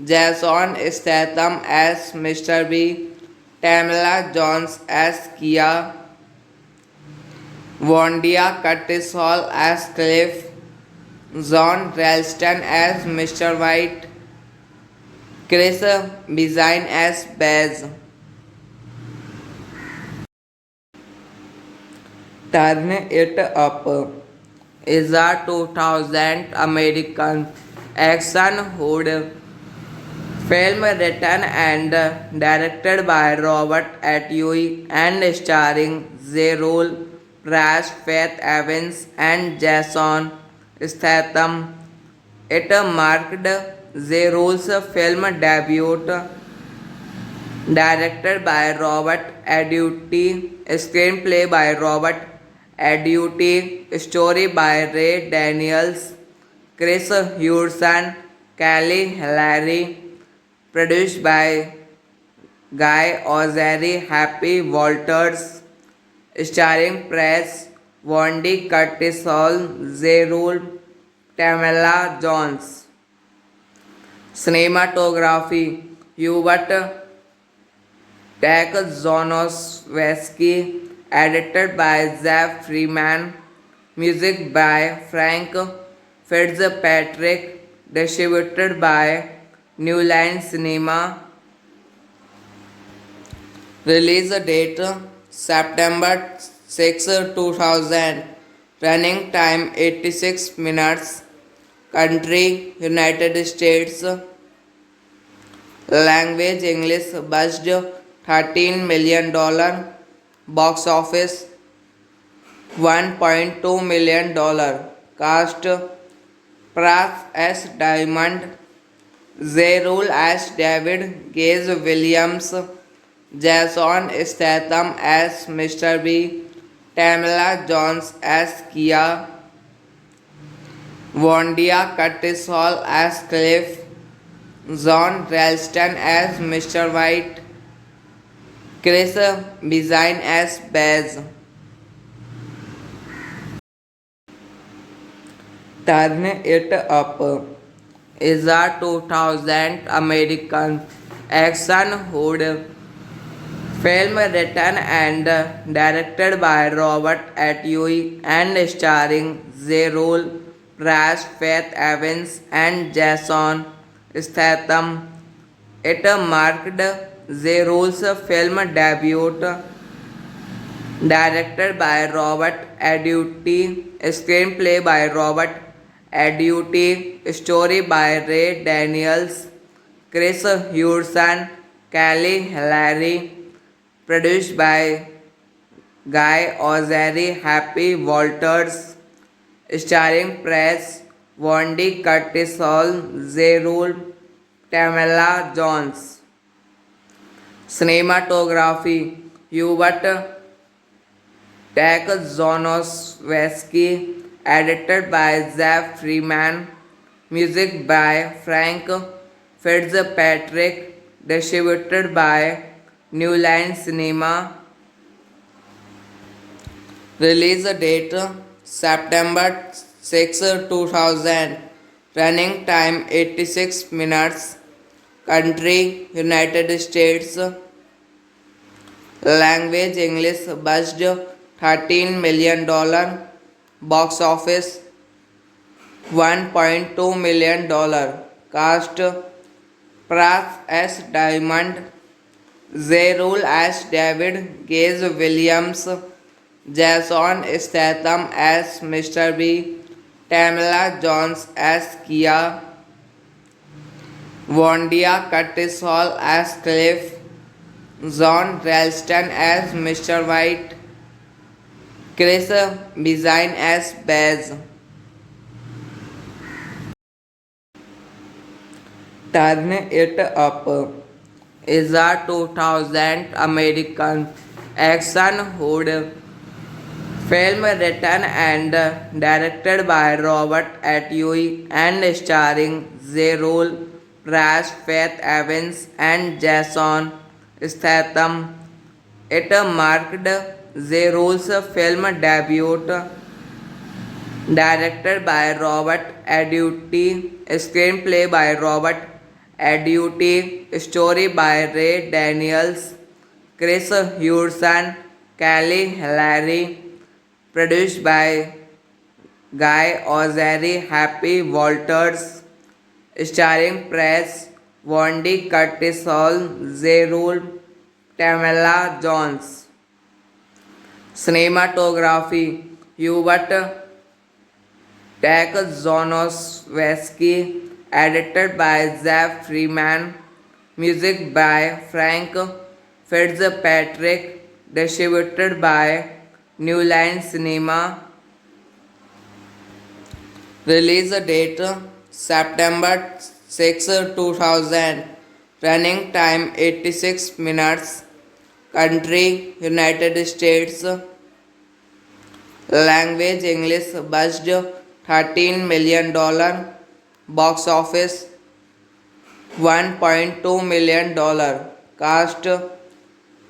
Jason Statham as Mr. B, Tamela Jones as Kia, Wondia Curtis Hall as Cliff, John Ralston as Mr. White, Chris Bezine as Baz. Turn It Up is a 2000 American action horror film written and directed by Robert Atwood and starring Zerul Prash, Faith Evans, and Jason Statham. It marked Zerul's film debut, directed by Robert Atwood, screenplay by Robert Atwood, story by Ray Daniels, Chris Hudson, Kelly Hillary, produced by Guy Ozeri, Happy Walters, starring Press, Wendy Curtis Hall, Zerul, Tamela Jones. Cinematography Hubert Takzonoswski, edited by Jeff Freeman, music by Frank Fitzpatrick, distributed by New Line Cinema. Release date September 6, 2000. Running time 86 minutes. Country United States. Language English. Budget $13 million. Box office $1.2 million. Cast Prath S. Diamond, Zerul as David, Gage Williams, Jason Statham as Mr. B, Tamela Jones as Kia, Wondia Curtis Hall as Cliff, John Ralston as Mr. White, Chris Bezine as Baz. Turn It Up is a 2000 American action horror film written and directed by Robert Atwood and starring Zerul Prash, Faith Evans, and Jason Statham. It marked Zerul's film debut, directed by Robert Atwood, screenplay by Robert Atwood, story by Ray Daniels, Chris Hudson, Kelly Hillary, produced by Guy Ozeri, Happy Walters, starring Press, Wendy Curtis-Hall, Zerul, Tamala Jones. Cinematography Hubert Takzonovsky, edited by Zach Freeman, music by Frank Fitzpatrick, distributed by New Line Cinema. Release date September 6, 2000. Running time 86 minutes. Country United States. Language English. Budget $13 million. Box office $1.2 million. Cast Pras S. Diamond, Zerul as David, Gage Williams, Jason Statham as Mr. B, Tamala Jones as Kia, Wondia Curtis Hall as Cliff, John Ralston as Mr. White, Chris Bezine as Baz. Turn It Up is a 2000 American action horror film written and directed by Robert Atwood and starring Zerul Prash, Faith Evans, and Jason Statham. It marked Zerul's film debut, directed by Robert Atwood, screenplay by Robert Atwood, story by Ray Daniels, Chris Hudson, Kelly Hilary, produced by Guy Ozeri, Happy Walters, starring Press, Wendy Curtis-Hall, Zerul, Tamala Jones. Cinematography Hubert Takzonovsky, edited by Zach Freeman, music by Frank Fitzpatrick, distributed by New Line Cinema. Release date September 6, 2000. Running time 86 minutes. Country United States. Language English. Budget $13 million. Box office $1.2 million. Cast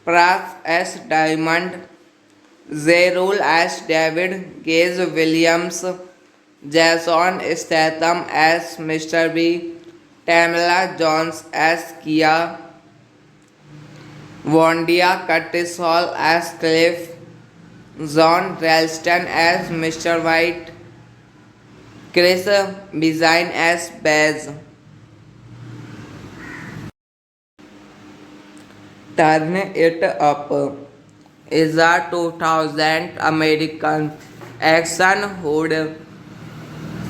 Pras S. Diamond, Zerul as David, Gage Williams, Jason Statham as Mr. B, Tamala Jones as Kia, Wondia Curtis Hall as Cliff, John Ralston as Mr. White, Chris Bezine as Baz. Turn It Up is a 2000 American action horror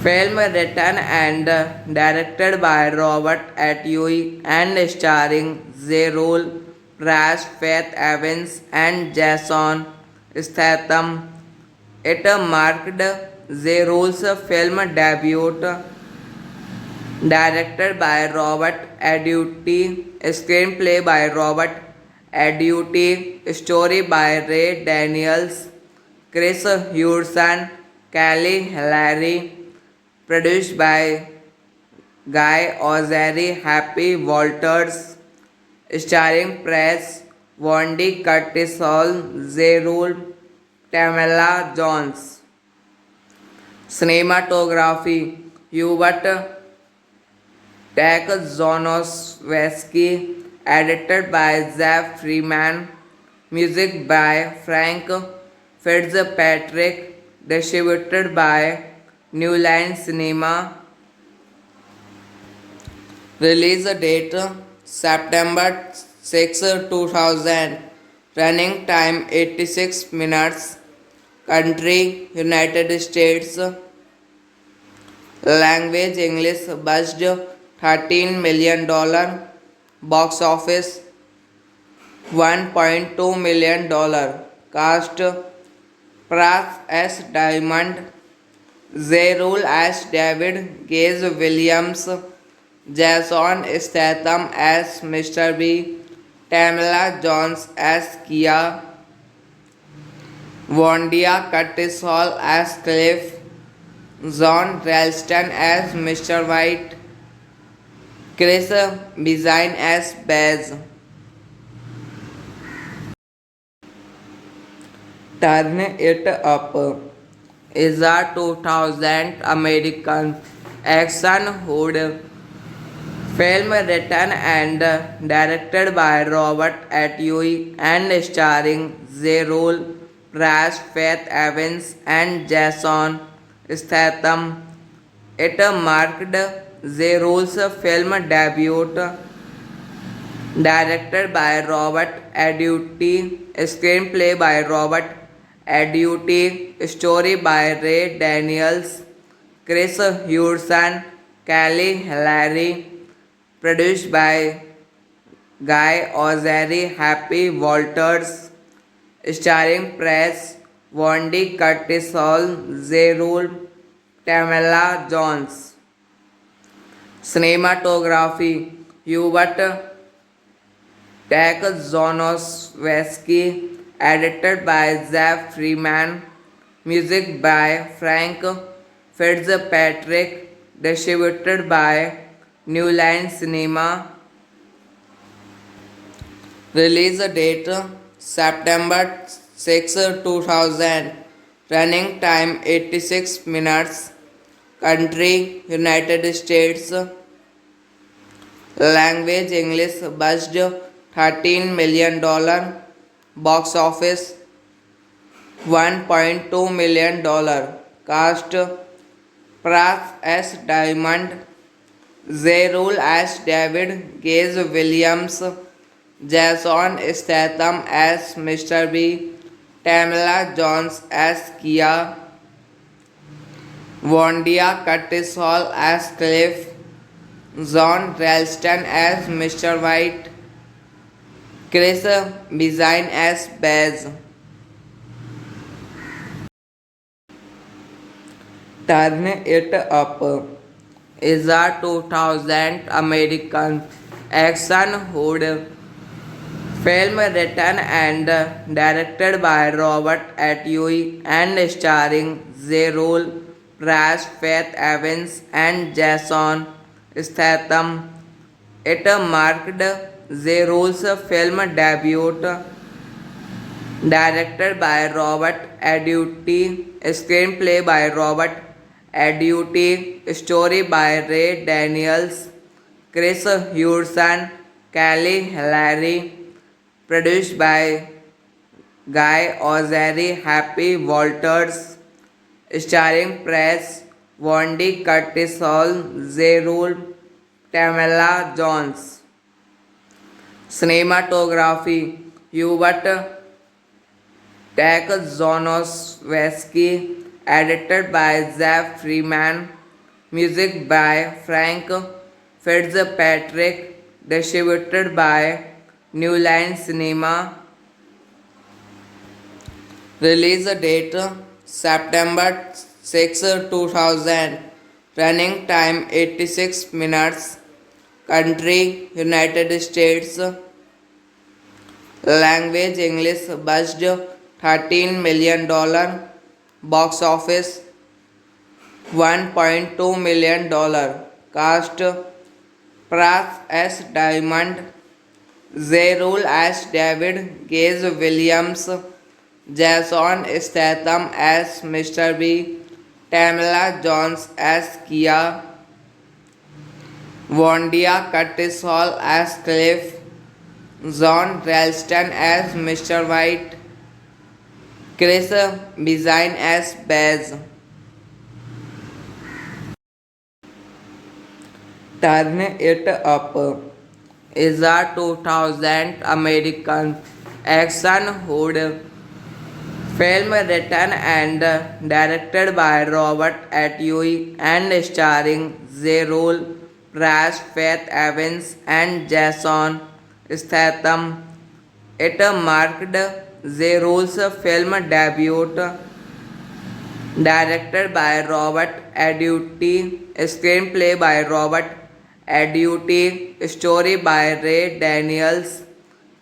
film written and directed by Robert Atwood and starring Zerul Prash, Faith Evans, and Jason Statham. It marked Zerul's film debut, directed by Robert Atwood, screenplay by Robert Atwood, story by Ray Daniels, Chris Hudson, Kelly Hilary, produced by Guy Ozeri, Happy Walters, starring Press, Wendy Curtis-Hall, Zerul, Tamala Jones. Cinematography Hubert Takzonovsky, edited by Zach Freeman, music by Frank Fitzpatrick, distributed by New Line Cinema. Release date September 6, 2000. Running time 86 minutes. Country United States. Language English. Budget $13 million. Box office $1.2 million. Cast Pras as Diamond, Zerul as David Gage Williams, Jason Statham as Mr. B, Tamala Jones as Kia, Wondia Curtis Hall as Cliff, John Ralston as Mr. White, Chris Bizine as Baz. Turn It Up is a 2000 American action horror film written and directed by Robert Atwee and starring Zerul Prash, Faith Evans, and Jason Statham. It marked Zerul's film debut, directed by Robert Atwee, screenplay by Robert Atwee, story by Ray Daniels, Chris Hudson, Kelly Hillary, produced by Guy Ozeri, Happy Walters, starring Press, Wendy Curtis Hall, Zerul, Tamala Jones. Cinematography Hubert Takzonoswski, edited by Jeff Freeman, music by Frank Fitzpatrick, distributed by New Line Cinema. Release date September 6, 2000. Running time 86 minutes. Country United States. Language English. Budget $13 million. Box office $1.2 million. Cast Pras as Diamond, Zerul as David Gage Williams, Jason Statham as Mr. B, Tamala Jones as Kia, Wondia Curtis Hall as Cliff, John Ralston as Mr. White, Chris Bizine as Baz. Turn It Up is a 2000 American action horror film written and directed by Robert Atwee and starring Zerul Prash, Faith Evans, and Jason Statham. It marked Zerul's film debut, directed by Robert Atwee, screenplay by Robert Atwee, story by Ray Daniels, Chris Hudson, Kelly Hillary, produced by Guy Ozeri, Happy Walters, starring Press, Wendy Curtis Hall, Zerul, Tamala Jones. Cinematography Hubert Takzonoswski, edited by Jeff Freeman, music by Frank Fitzpatrick, distributed by New Line Cinema. Release date September 6, 2000. Running time 86 minutes. Country United States. Language English. Budget $13 million. Box office $1.2 million. Cast Pras as Diamond, Zerul as David Gage Williams, Jason Statham as Mr. B, Tamala Jones as Kia, Wondia Curtis Hall as Cliff, John Ralston as Mr. White, Chris Bizine as Baz. Turn It Up is a 2000 American action horror film written and directed by Robert Atwee and starring Zerul Prash, Faith Evans, and Jason Statham. It marked Z. Rules film debut, directed by Robert Aduti, screenplay by Robert Aduti, story by Ray Daniels,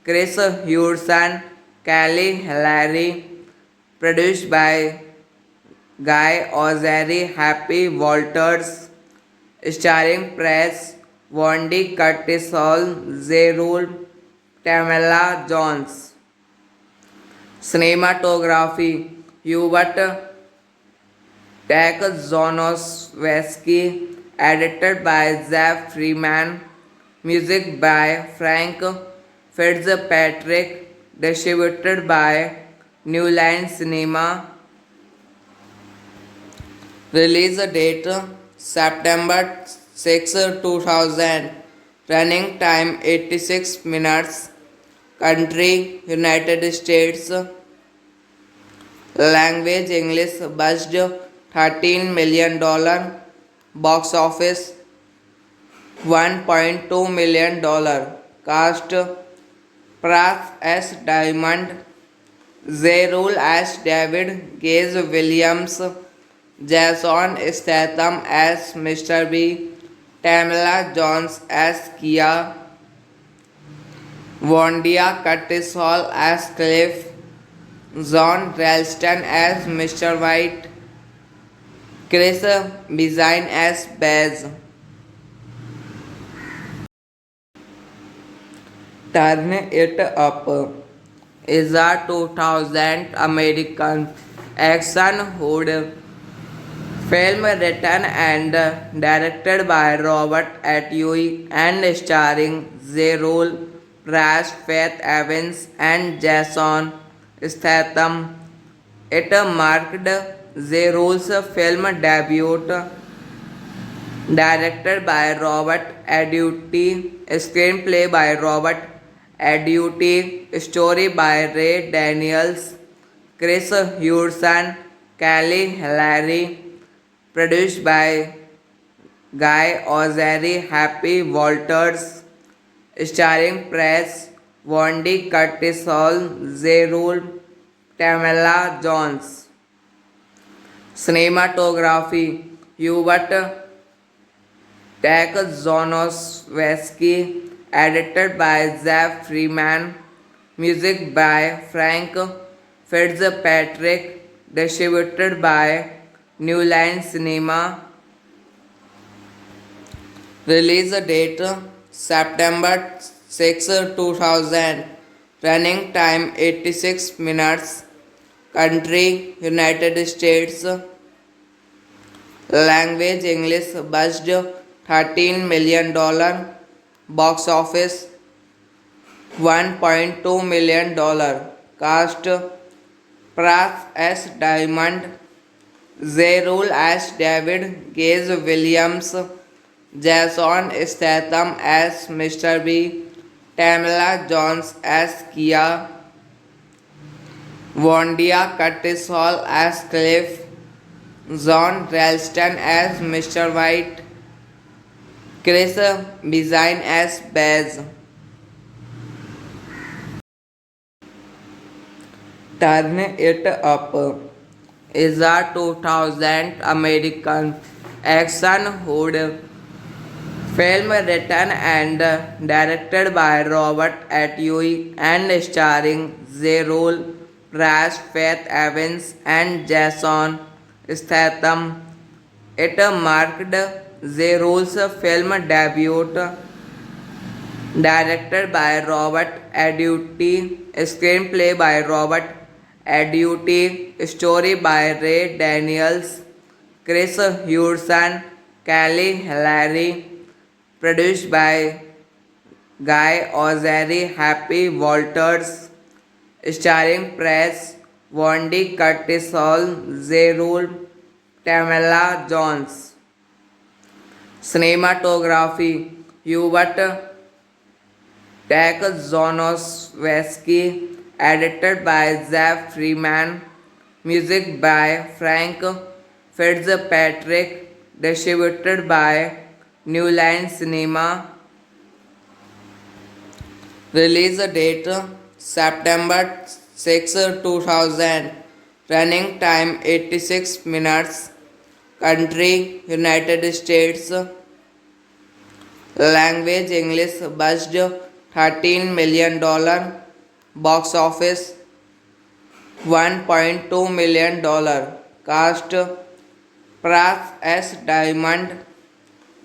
Chris Hudson, Kelly Hilary, produced by Guy Ozeri, Happy Walters, starring Press, Wendy Curtis Hall, Zerul, Tamela Jones. Cinematography Hubert Takzonoswski, edited by Zach Freeman, music by Frank Fitzpatrick, distributed by New Line Cinema. Release date September 6, 2000. Running time 86 minutes. Country United States. Language English. Budget $13 million. Box office $1.2 million. Cast Prath S. Diamond, Zerul as David, Gage Williams, Jason Statham as Mr. B, Tamala Jones as Kia, Wondia Curtis Hall as Cliff, John Ralston as Mr. White, Chris Bizine as Baz. Turn It Up is a 2000 American action horror film written and directed by Robert Atwood and starring Zerul Prash, Faith Evans, and Jason Statham. It marked Zerul's film debut, directed by Robert Aduti, screenplay by Robert Aduti, story by Ray Daniels, Chris Hudson, Kelly Hilary, produced by Guy Ozeri, Happy Walters, starring Press, Wendy Curtis Hall, Zerul, Tamela Jones. Cinematography Hubert Takzonoswski, edited by Zach Freeman, music by Frank Fitzpatrick, distributed by New Line Cinema. Release date September 6, 2000. Running time 86 minutes. Country United States. Language English. Budget $13 million. Box office $1.2 million. Cast Prath S. Diamond, Zerul as David, Gage Williams, Jason Statham as Mr. B, Tamala Jones as Kia, Wondia Curtis Hall as Cliff, John Ralston as Mr. White, Chris Bizine as Baz. Turn It Up is a 2000 American action horror film written and directed by Robert Atwood and starring Zerul Prash, Faith Evans, and Jason Statham. It marked Zerul's film debut, directed by Robert Aduti, screenplay by Robert Aduti, story by Ray Daniels, Chris Hudson, Kelly Hilary, produced by Guy Ozeri, Happy Walters, starring Press, Wendy Curtis Hall, Zerul, Tamala Jones. Cinematography Hubert Takzonoswski, edited by Zach Freeman, music by Frank Fitzpatrick, distributed by New Line Cinema. Release date September 6 2000. Running time 86 minutes. Country United States. Language English. Budget $13 million. Box office $1.2 million. Cast Pras as Diamond.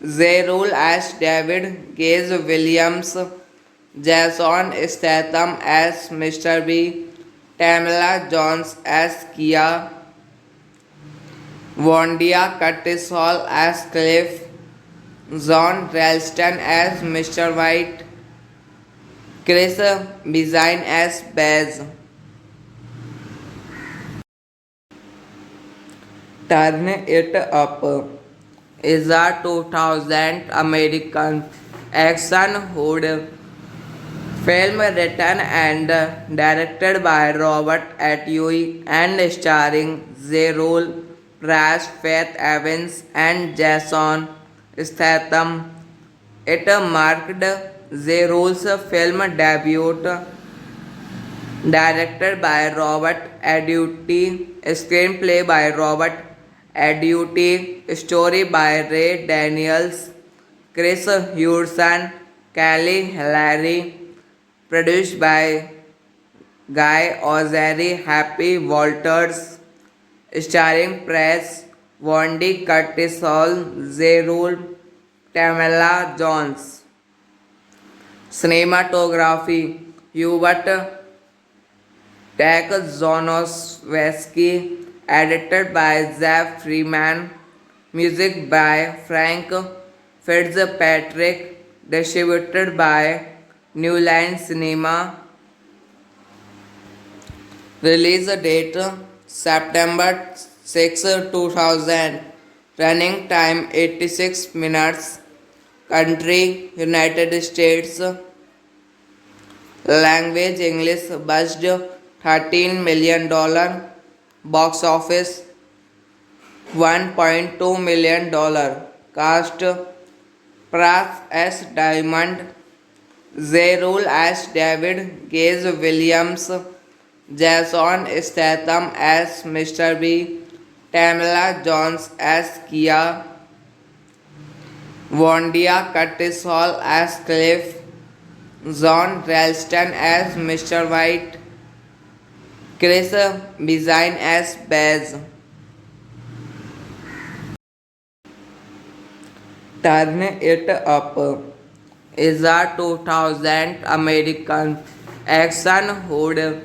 Zerul as David. Gage Williams. Jason Statham as Mr. B. Tamala Jones as Kia. Wondia Curtis Hall as Cliff. John Ralston as Mr. White. Chris Bezine as Baz. Turn It Up is a 2000 American action horror film written and directed by Robert Atwood and starring Zerul Prash, Faith Evans, and Jason Statham. It marked Zerul's film debut, directed by Robert Atwood, screenplay by Robert Atwood, story by Ray Daniels, Chris Hudson, Kelly Hilary, produced by Guy Ozeri, Happy Walters, starring Press, Wendy Curtis Hall, Zerul, Tamala Jones. Cinematography Hubert Takzonovsky, edited by Jeff Freeman, music by Frank Fitzpatrick, distributed by New Line Cinema. Release date September 6, 2000. Running time 86 minutes. Country United States. Language English. Budget $13 million. Box office $1.2 million. Cast Pras as Diamond. Zerul as David. Gage Williams. Jason Statham as Mr. B. Tamala Jones as Kia. Wondia Curtis Hall as Cliff. John Ralston as Mr. White. Chris Bezine as Baz. Turn It Up is a 2000 American action horror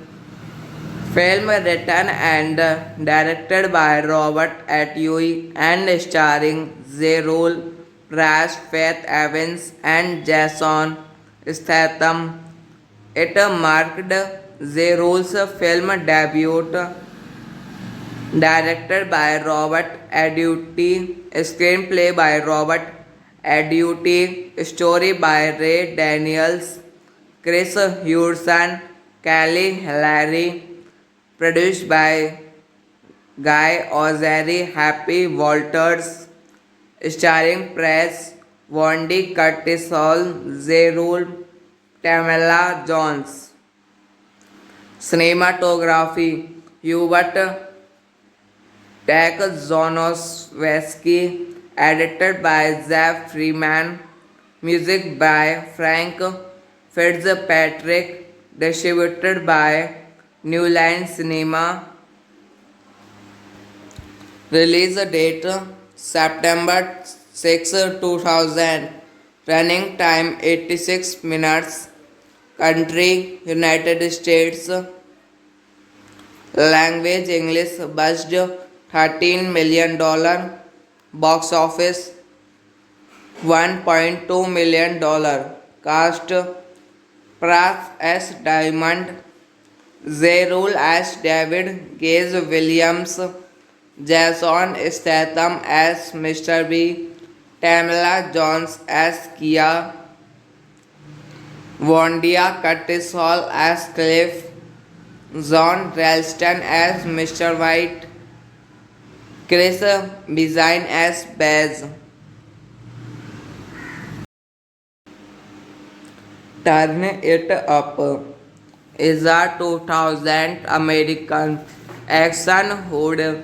film written and directed by Robert Atwood and starring Zerul Prash, Faith Evans, and Jason Statham. It marked Zerul's film debut, directed by Robert Atwood, screenplay by Robert Atwood, story by Ray Daniels, Chris Hudson, Kelly Hilary, produced by Guy Ozeri, Happy Walters, starring Press, Wendy Curtis Hall, Zerul, Tamala Jones. Cinematography Hubert Takzonovsky, edited by Jeff Freeman, music by Frank Fitzpatrick, distributed by New Line Cinema. Release date September 6, 2000. Running time 86 minutes. Country United States. Language English. Budget $13 million. Box office $1.2 million. Cast Pras as Diamond. Zerul as David. Gage Williams. Jason Statham as Mr. B. Tamala Jones as Kia. Wondia Curtis Hall as Cliff. John Ralston as Mr. White. Chris Bezine as Baz. Turn It Up is a 2000 American action horror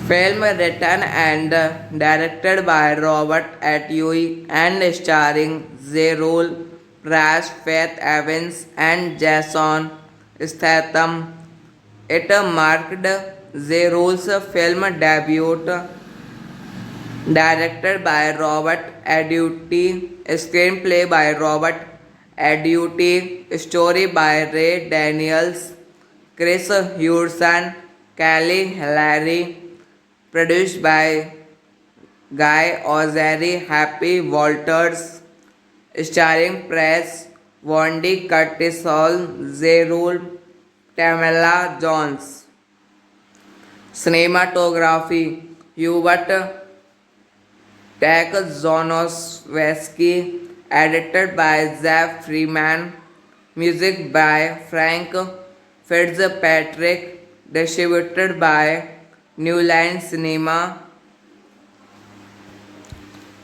film written and directed by Robert Atwood and starring Zerul Prash, Faith Evans, and Jason Statham. It marked Zerul's film debut, directed by Robert Atwood, screenplay by Robert Atwood, story by Ray Daniels, Chris Hudson, Kelly Hilary, produced by Guy Ozeri, Happy Walters, starring Press, Wendy Curtis Hall, Zerul, Tamala Jones. Cinematography Hubert Takzonoswski, edited by Jeff Freeman, music by Frank Fitzpatrick, distributed by New Line Cinema.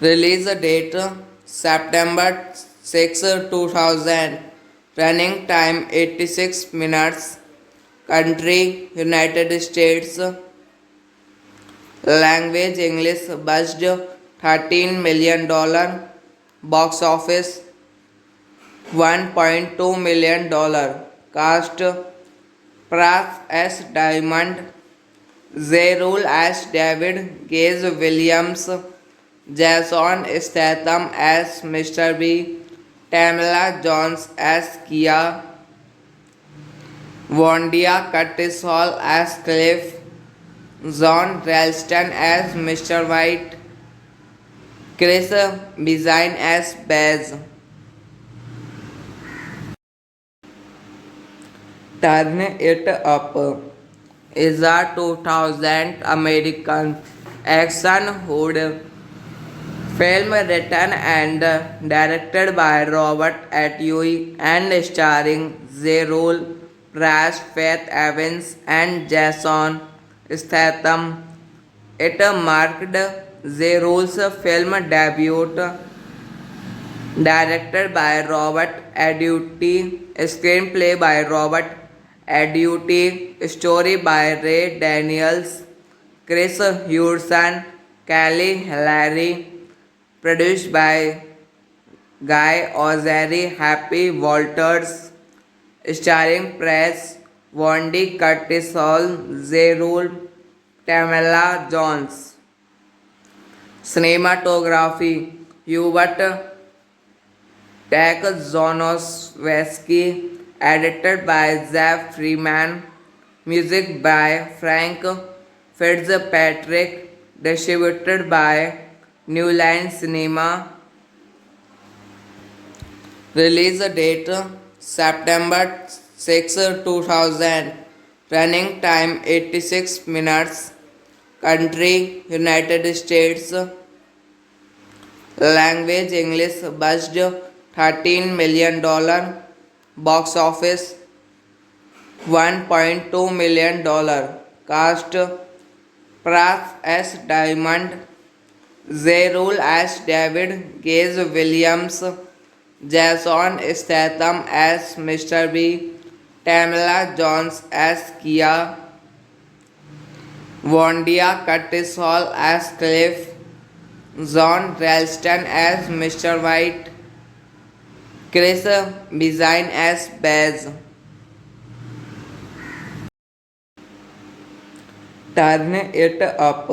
Release date September 6, 2000. Running time 86 minutes. Country United States. Language English. Budget $13 million. Box office $1.2 million. Cast Prath S. Diamond, Zerul as David, Gage Williams, Jason Statham as Mr. B, Tamala Jones as Kia, Wondia Curtis Hall as Cliff, John Ralston as Mr. White, Chris Bizine as Baz. Turn It Up is a 2000 American action horror film written and directed by Robert Atwood and starring Zerul Prash, Faith Evans, and Jason Statham. It marked Zerul's film debut, directed by Robert Atwood, screenplay by Robert Atwood, story by Ray Daniels, Chris Hudson, Kelly Hilary, produced by Guy Ozeri, Happy Walters, starring Press, Wendy Curtis Hall, Zerul, Tamala Jones. Cinematography Hubert Takzonoswski, edited by Jeff Freeman, music by Frank Fitzpatrick, distributed by New Line Cinema. Release date September 6, 2000. Running time 86 minutes. Country United States. Language English. Budget $13 million. Box office $1.2 million. Cast Prath S. Diamond, Zerul as David, Gage Williams, Jason Statham as Mr. B, Tamala Jones as Kia, Wondia Curtis Hall as Cliff, John Ralston as Mr. White, Chris Bizine as Baz. Turn It Up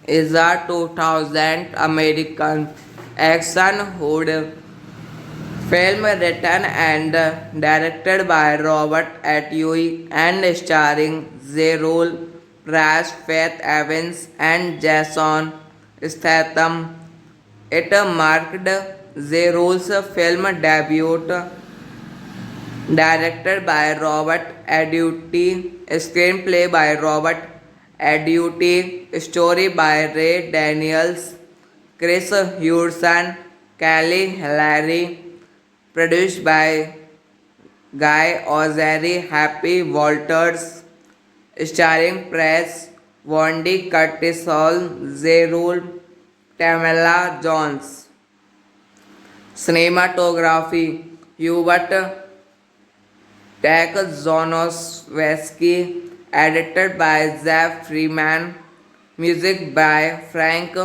is a 2000 American action horror film written and directed by Robert Atwood and starring Zerul Prash, Faith Evans, and Jason Statham. It marked Zerul's film debut, directed by Robert Atwood, screenplay by Robert Atwood, story by Ray Daniels, Chris Hudson, Kelly Hilary, produced by Guy Ozeri, Happy Walters, starring Press, Wendy Curtis Hall, Zerul, Tamala Jones. Cinematography Hubert Czechoslovsky, edited by Zev Freeman, music by Frank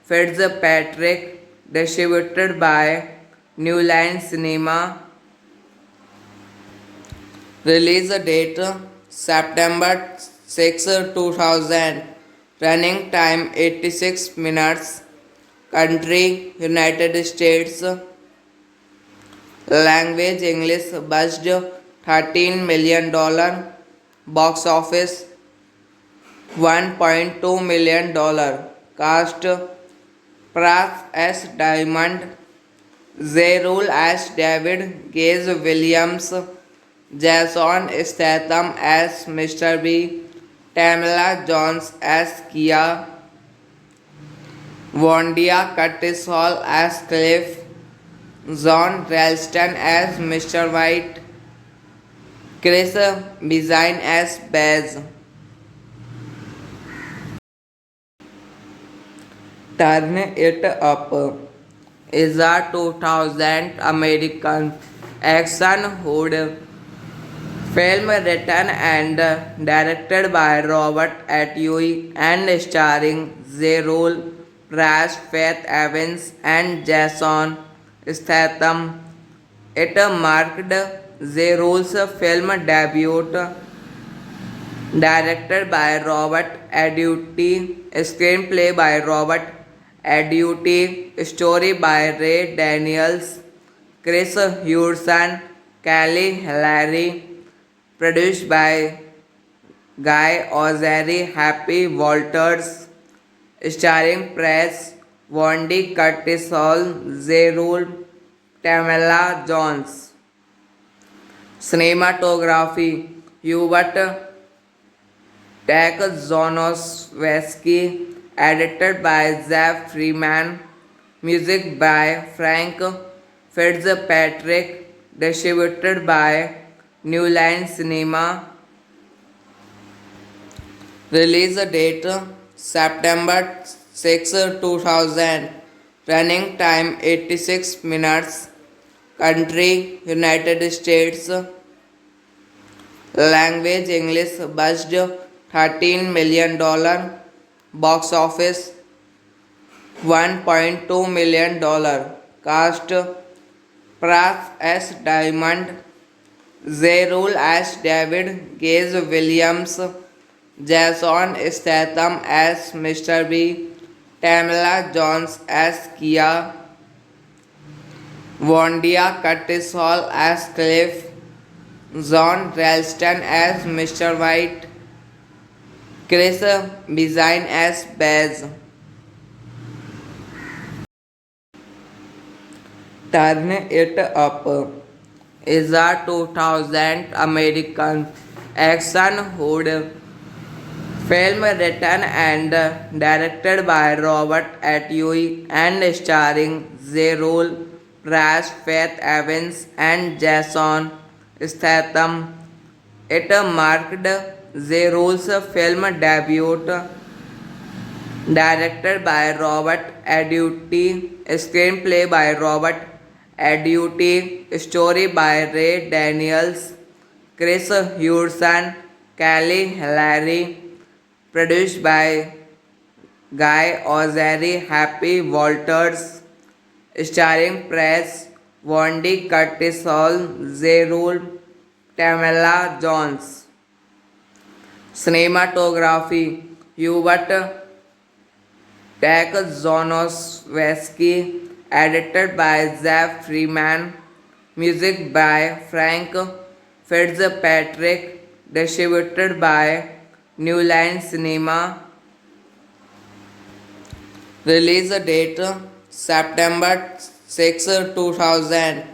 Fitzpatrick, distributed by New Line Cinema, release date September 6, 2000, running time 86 minutes, country United States, language English, budget $13 million, box office $1.2 million, cast Pras as Diamond, Zerul as David, Gage Williams, Jason Statham as Mr. B, Tamala Jones as Kia, Wondia Curtis Hall as Cliff, John Ralston as Mr. White, Chris Bizine as Baz. Turn It Up is a 2000 American action horror film written and directed by Robert Atwee and starring Zerul Prash, Faith Evans, and Jason Statham. It marked Zerul's film debut, directed by Robert Atwee, screenplay by Robert Atwee, story by Ray Daniels, Chris Hudson, Kelly Hilary, produced by Guy Ozeri, Happy Walters, starring Press, Wendy Curtis Hall, Zerul, Tamala Jones. Cinematography Hubert Czechoslovsky, edited by Zev Freeman, music by Frank Fitzpatrick, distributed by New Line Cinema, release date September 6, 2000, running time 86 minutes, country United States, language English, budget $13 million, box office $1.2 million, cast Pras as Diamond, Zerul as David, Gage Williams, Jason Statham as Mr. B, Tamala Jones as Kia, Wondia Curtis Hall as Cliff, John Ralston as Mr. White, Chris Bizine as Baz. Turn It Up is a 2000 American action horror film written and directed by Robert Atwee and starring Zerul Prash, Faith Evans, and Jason Statham. It marked Zerul's film debut, directed by Robert Atwee, screenplay by Robert Atwee, story by Ray Daniels, Chris Hudson, Kelly Hilary, produced by Guy Ozeri, Happy Walters, starring Press, Wendy Curtis Hall, Zerul, Tamala Jones. Cinematography Hubert Czechoslovsky, edited by Zev Freeman, music by Frank Fitzpatrick, distributed by New Line Cinema, release date September 6, 2000,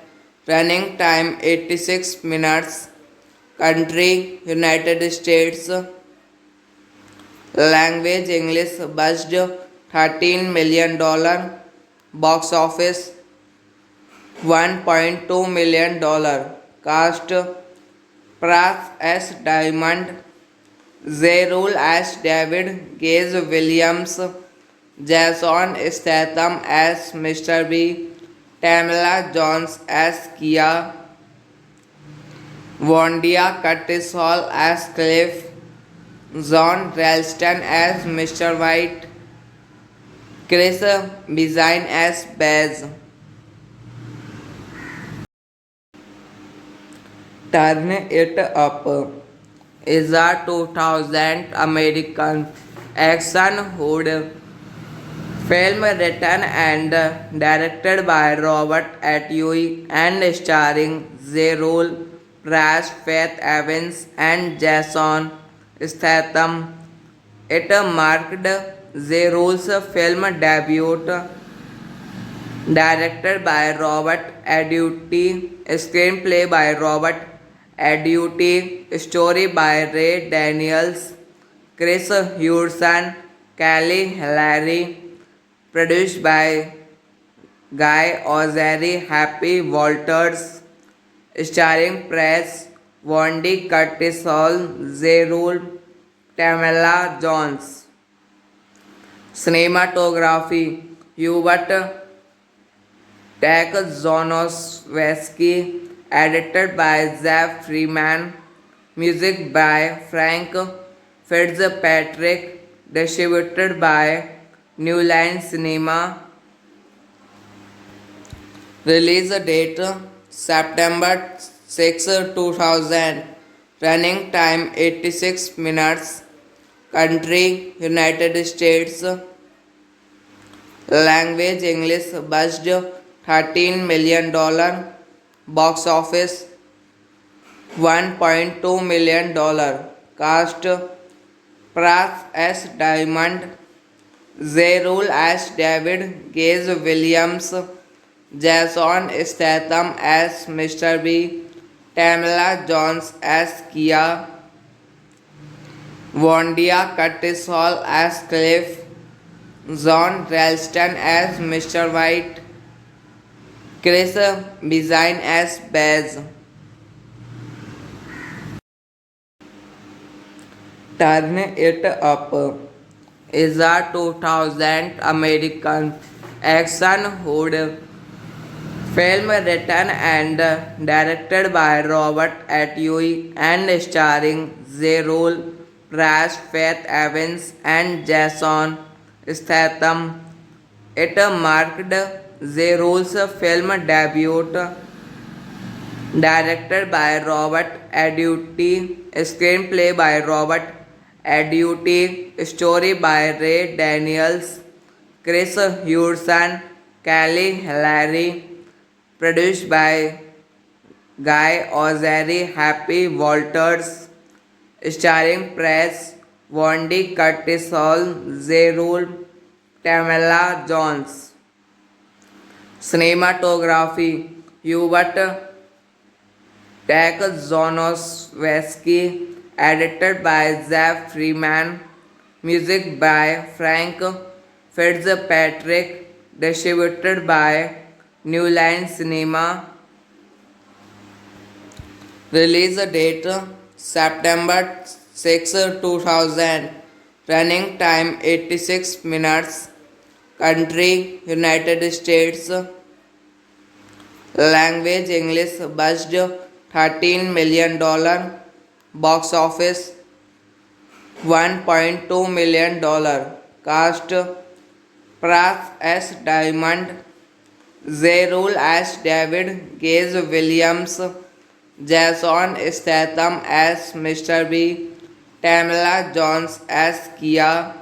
running time 86 minutes, country United States, language English, budget $13 million, box office $1.2 million, cast Pras as Diamond, Zerul as David, Gage Williams, Jason Statham as Mr. B, Tamala Jones as Kia, Wanda Cuttishall as Cliff, John Ralston as Mr. White, Chris Bezine as Bez. Turn It Up is a 2000 American action horror film written and directed by Robert Atwood and starring Zerul Prash, Faith Evans, and Jason Statham. It marked Zerul's film debut, directed by Robert Atwood, screenplay by Robert Atwood, story by Ray Daniels, Chris Hudson, Kelly Hillary, produced by Guy Ozeri, Happy Walters, starring Press, Wendy Curtis Hall, Zerul, Tamela Jones. Cinematography Hubert Takzonoswski, edited by Jeff Freeman, music by Frank Fitzpatrick, distributed by New Line Cinema. Release date September 6, 2000. Running time 86 minutes. Country United States. Language English. Budget $13 million. Box office $1.2 million. Cast Pras S. Diamond, Zerul as David Gage Williams, Jason Statham as Mr. B, Tamela Jones as Kia, Wanda Cuttishall as Cliff, John Ralston as Mr. White, Chris Bezine as Bez. Turn It Up is a 2000 American action horror film written and directed by Robert Atwood and starring Zerul Prash, Faith Evans, and Jason Statham. It marked Zerul's film debut, directed by Robert Atwood, screenplay by Robert Atwood, story by Ray Daniels, Chris Hudson, Kelly Hillary, produced by Guy Ozeri, Happy Walters, starring Press, Wendy Curtis Hall, Zerul, Tamela Jones. Cinematography Hubert Takzonoswski, edited by Jeff Freeman, music by Frank Fitzpatrick, distributed by New Line Cinema. Release date September 6, 2000. Running time 86 minutes. Country United States. Language English. Budget $13 million. Box office $1.2 million. Cast Pras S. Diamond, Zerul as David Gage Williams, Jason Statham as Mr. B, Tamela Jones as Kia,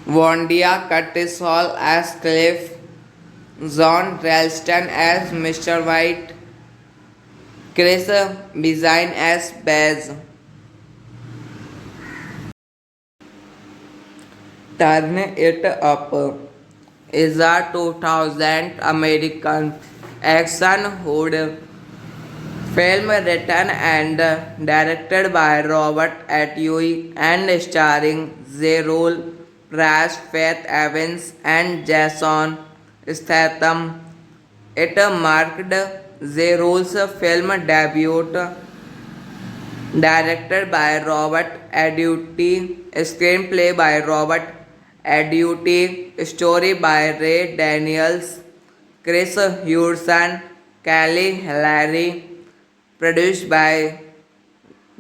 Wanda Cuttishall as Cliff, John Ralston as Mr. White, Chris Bezine as Bez. Turn It Up is a 2000 American action horror film written and directed by Robert Atwood and starring Zerul Prash, Faith Evans, and Jason Statham. It marked Zerul's film debut, directed by Robert Atwood, screenplay by Robert Atwood, story by Ray Daniels, Chris Hudson, Kelly Hillary, produced by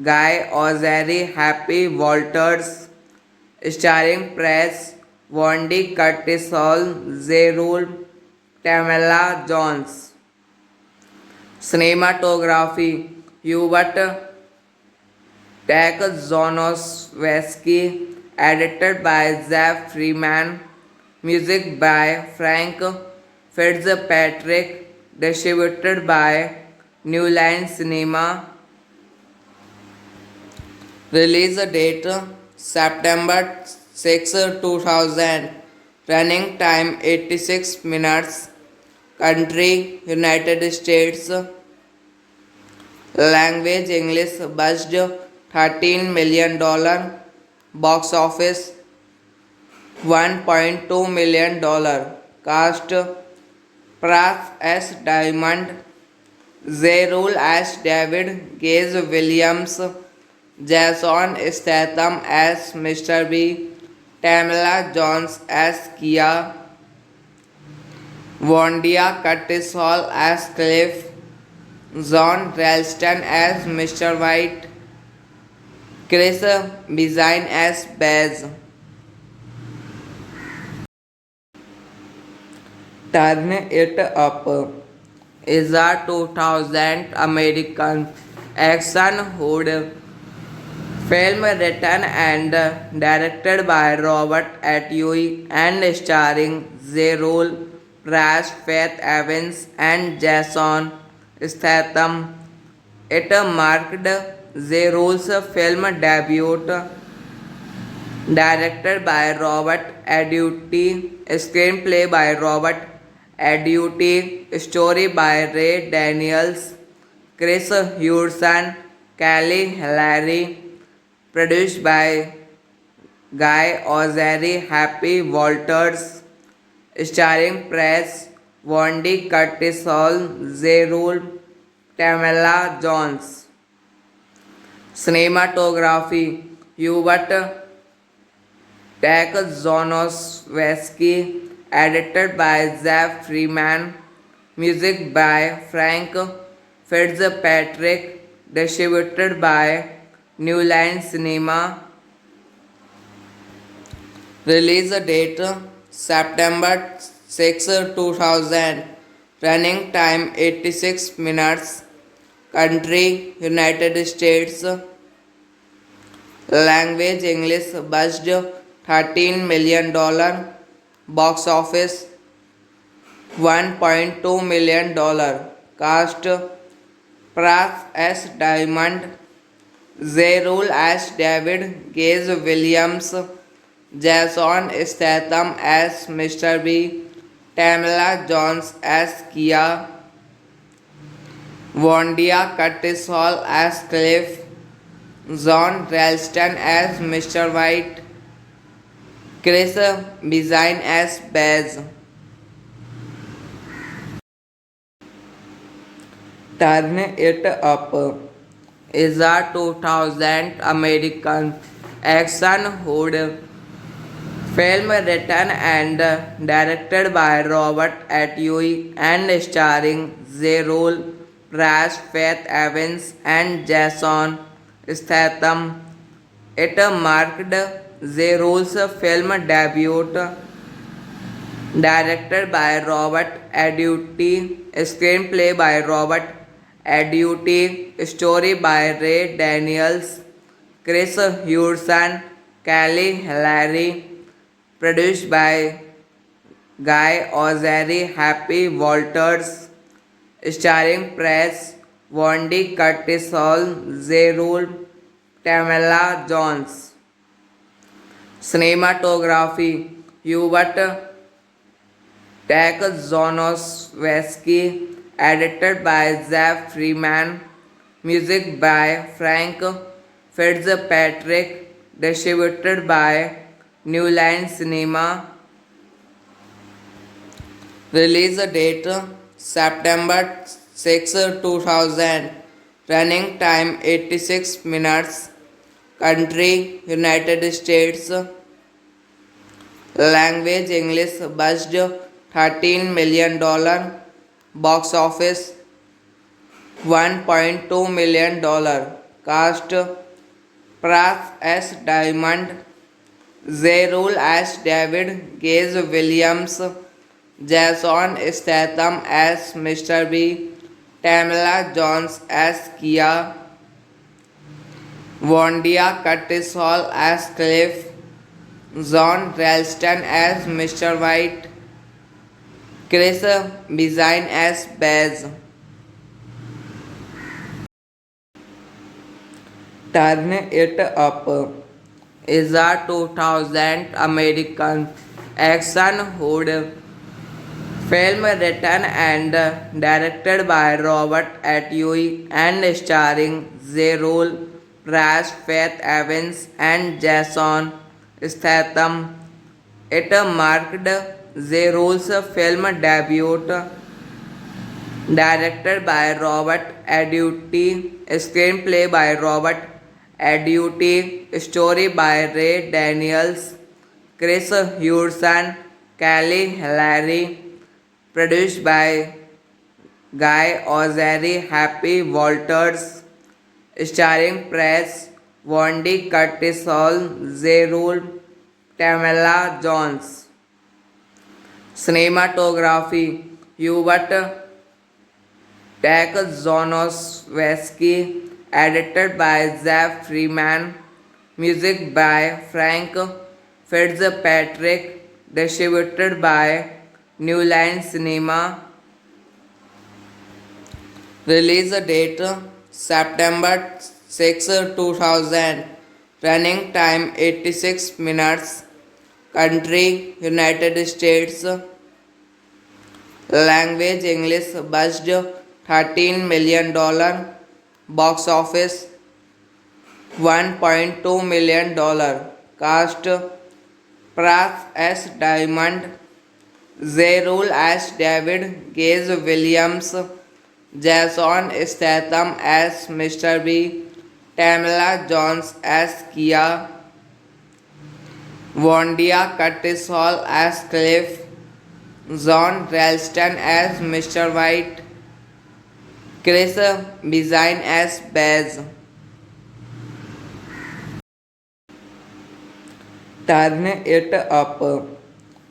Guy Ozeri, Happy Walters, starring Press, Wendy Curtisol, Zerul, Tamela Jones. Cinematography Hubert Takzonoswski, edited by Zach Freeman, music by Frank Fitzpatrick, distributed by New Line Cinema. Release date September 6, 2000. Running time 86 minutes. Country United States. Language English. Budget $13 million. Box office $1.2 million. Cast Pras S. Diamond, Zerul as David, Gage Williams, Jason Statham as Mr. B, Tamala Jones as Kia, Wondia Curtis Hall as Cliff, John Ralston as Mr. White, Chris Bizine as Baz. Turn It Up is a 2000 American action horror film written and directed by Robert Atwood and starring Zerul Prash, Faith Evans, and Jason Statham. It marked Zerul's film debut, directed by Robert Atwood, screenplay by Robert Atwood, story by Ray Daniels, Chris Hudson, Kelly Hilary, produced by Guy Ozeri, Happy Walters, starring Press, Wendy Curtisol, Zerul, Tamela Jones. Cinematography Hubert Takzonoswski, edited by Zach Freeman, music by Frank Fitzpatrick, distributed by New Line Cinema. Release date September 6, 2000. Running time 86 minutes. Country United States. Language English. Budget $13 million. Box office $1.2 million. Cast Pras S. Diamond, Zerul as David, Gage Williams, Jason Statham as Mr. B, Tamala Jones as Kia, Wondia Curtis Hall as Cliff, John Ralston as Mr. White, Chris Bizine as Baz. Turn It Up is a 2000 American action horror film written and directed by Robert Atwood and starring Zerul Prash, Faith Evans, and Jason Statham. It marked Zerul's film debut, directed by Robert Atwood, screenplay by Robert Atwood, story by Ray Daniels, Chris Hudson, Kelly Hilary, produced by Guy Ozeri, Happy Walters, starring Press, Wendy Curtisol, Zerul, Tamala Jones. Cinematography Hubert Takzonoswski, edited by Zach Freeman, music by Frank Fitzpatrick, distributed by New Line Cinema. Release date September 6, 2000. Running time 86 minutes. Country United States. Language English. Budget $13 million. Box office $1.2 million. Cast Pras as Diamond, Zerul as David Gage Williams, Jason Statham as Mr. B, Tamala Jones as Kia, Wondia Curtis Hall as Cliff, John Ralston as Mr. White, Chris Bizine as Baz. Turn It Up is a 2000 American action horror film written and directed by Robert Atwood and starring Zerul Prash, Faith Evans, and Jason Statham. It marked Zerul's film debut, directed by Robert Atwood, screenplay by Robert Atwood, story by Ray Daniels, Chris Hudson, Kelly Hillary, produced by Guy Ozeri, Happy Walters, starring Press, Wendy Curtis Hall, Zerul, Tamala Jones. Cinematography Hubert Takzonoswski, edited by Zev Freeman, music by Frank Fitzpatrick, distributed by New Line Cinema. Release date September 6, 2000. Running time 86 minutes. Country United States. Language English. Budget $13 million. Box office $1.2 million. Cast Pras as Diamond, Zerul as David Gage Williams, Jason Statham as Mr. B, Tamala Jones as Kia, Wondia Curtis Hall as Cliff, John Ralston as Mr. White, Chris Bizine as Baz. Turn It Up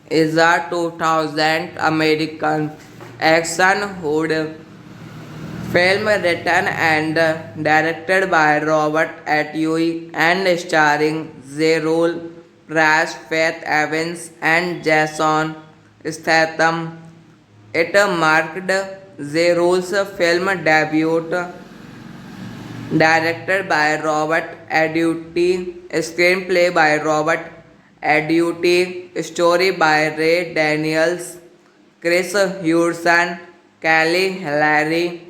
is a 2000 American action horror film written and directed by Robert Atwood and starring Zerul Prash, Faith Evans, and Jason Statham. It marked Zerul's film debut, directed by Robert Atwood, screenplay by Robert Atwood, story by Ray Daniels, Chris Hudson, Kelly Hillary,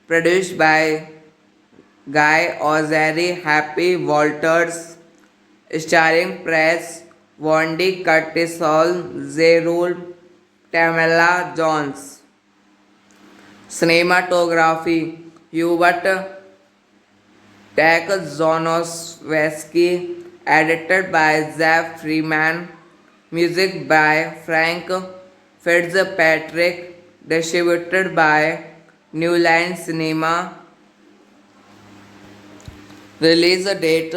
produced by Guy Ozeri, Happy Walters, starring Press, Wendy Curtis Hall, Zerul, Tamala Jones. Cinematography Hubert Takzonoswski, edited by Zev Freeman, music by Frank Fitzpatrick, distributed by New Line Cinema. Release date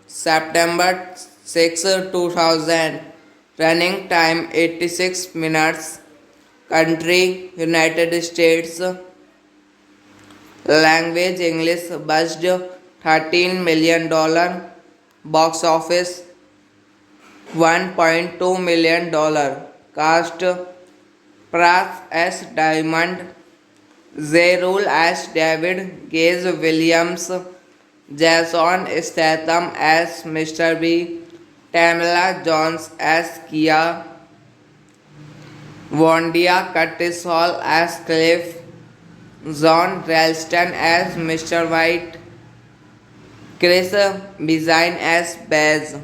September 6, 2000. Running time 86 minutes. Country United States. Language English. Budget $13 million. Box office $1.2 million. Cast Pras as Diamond, Zerul as David Gage Williams, Jason Statham as Mr. B, Tamala Jones as Kia, Wondia Curtis Hall as Cliff, John Ralston as Mr. White, Chris Bizine as Baz.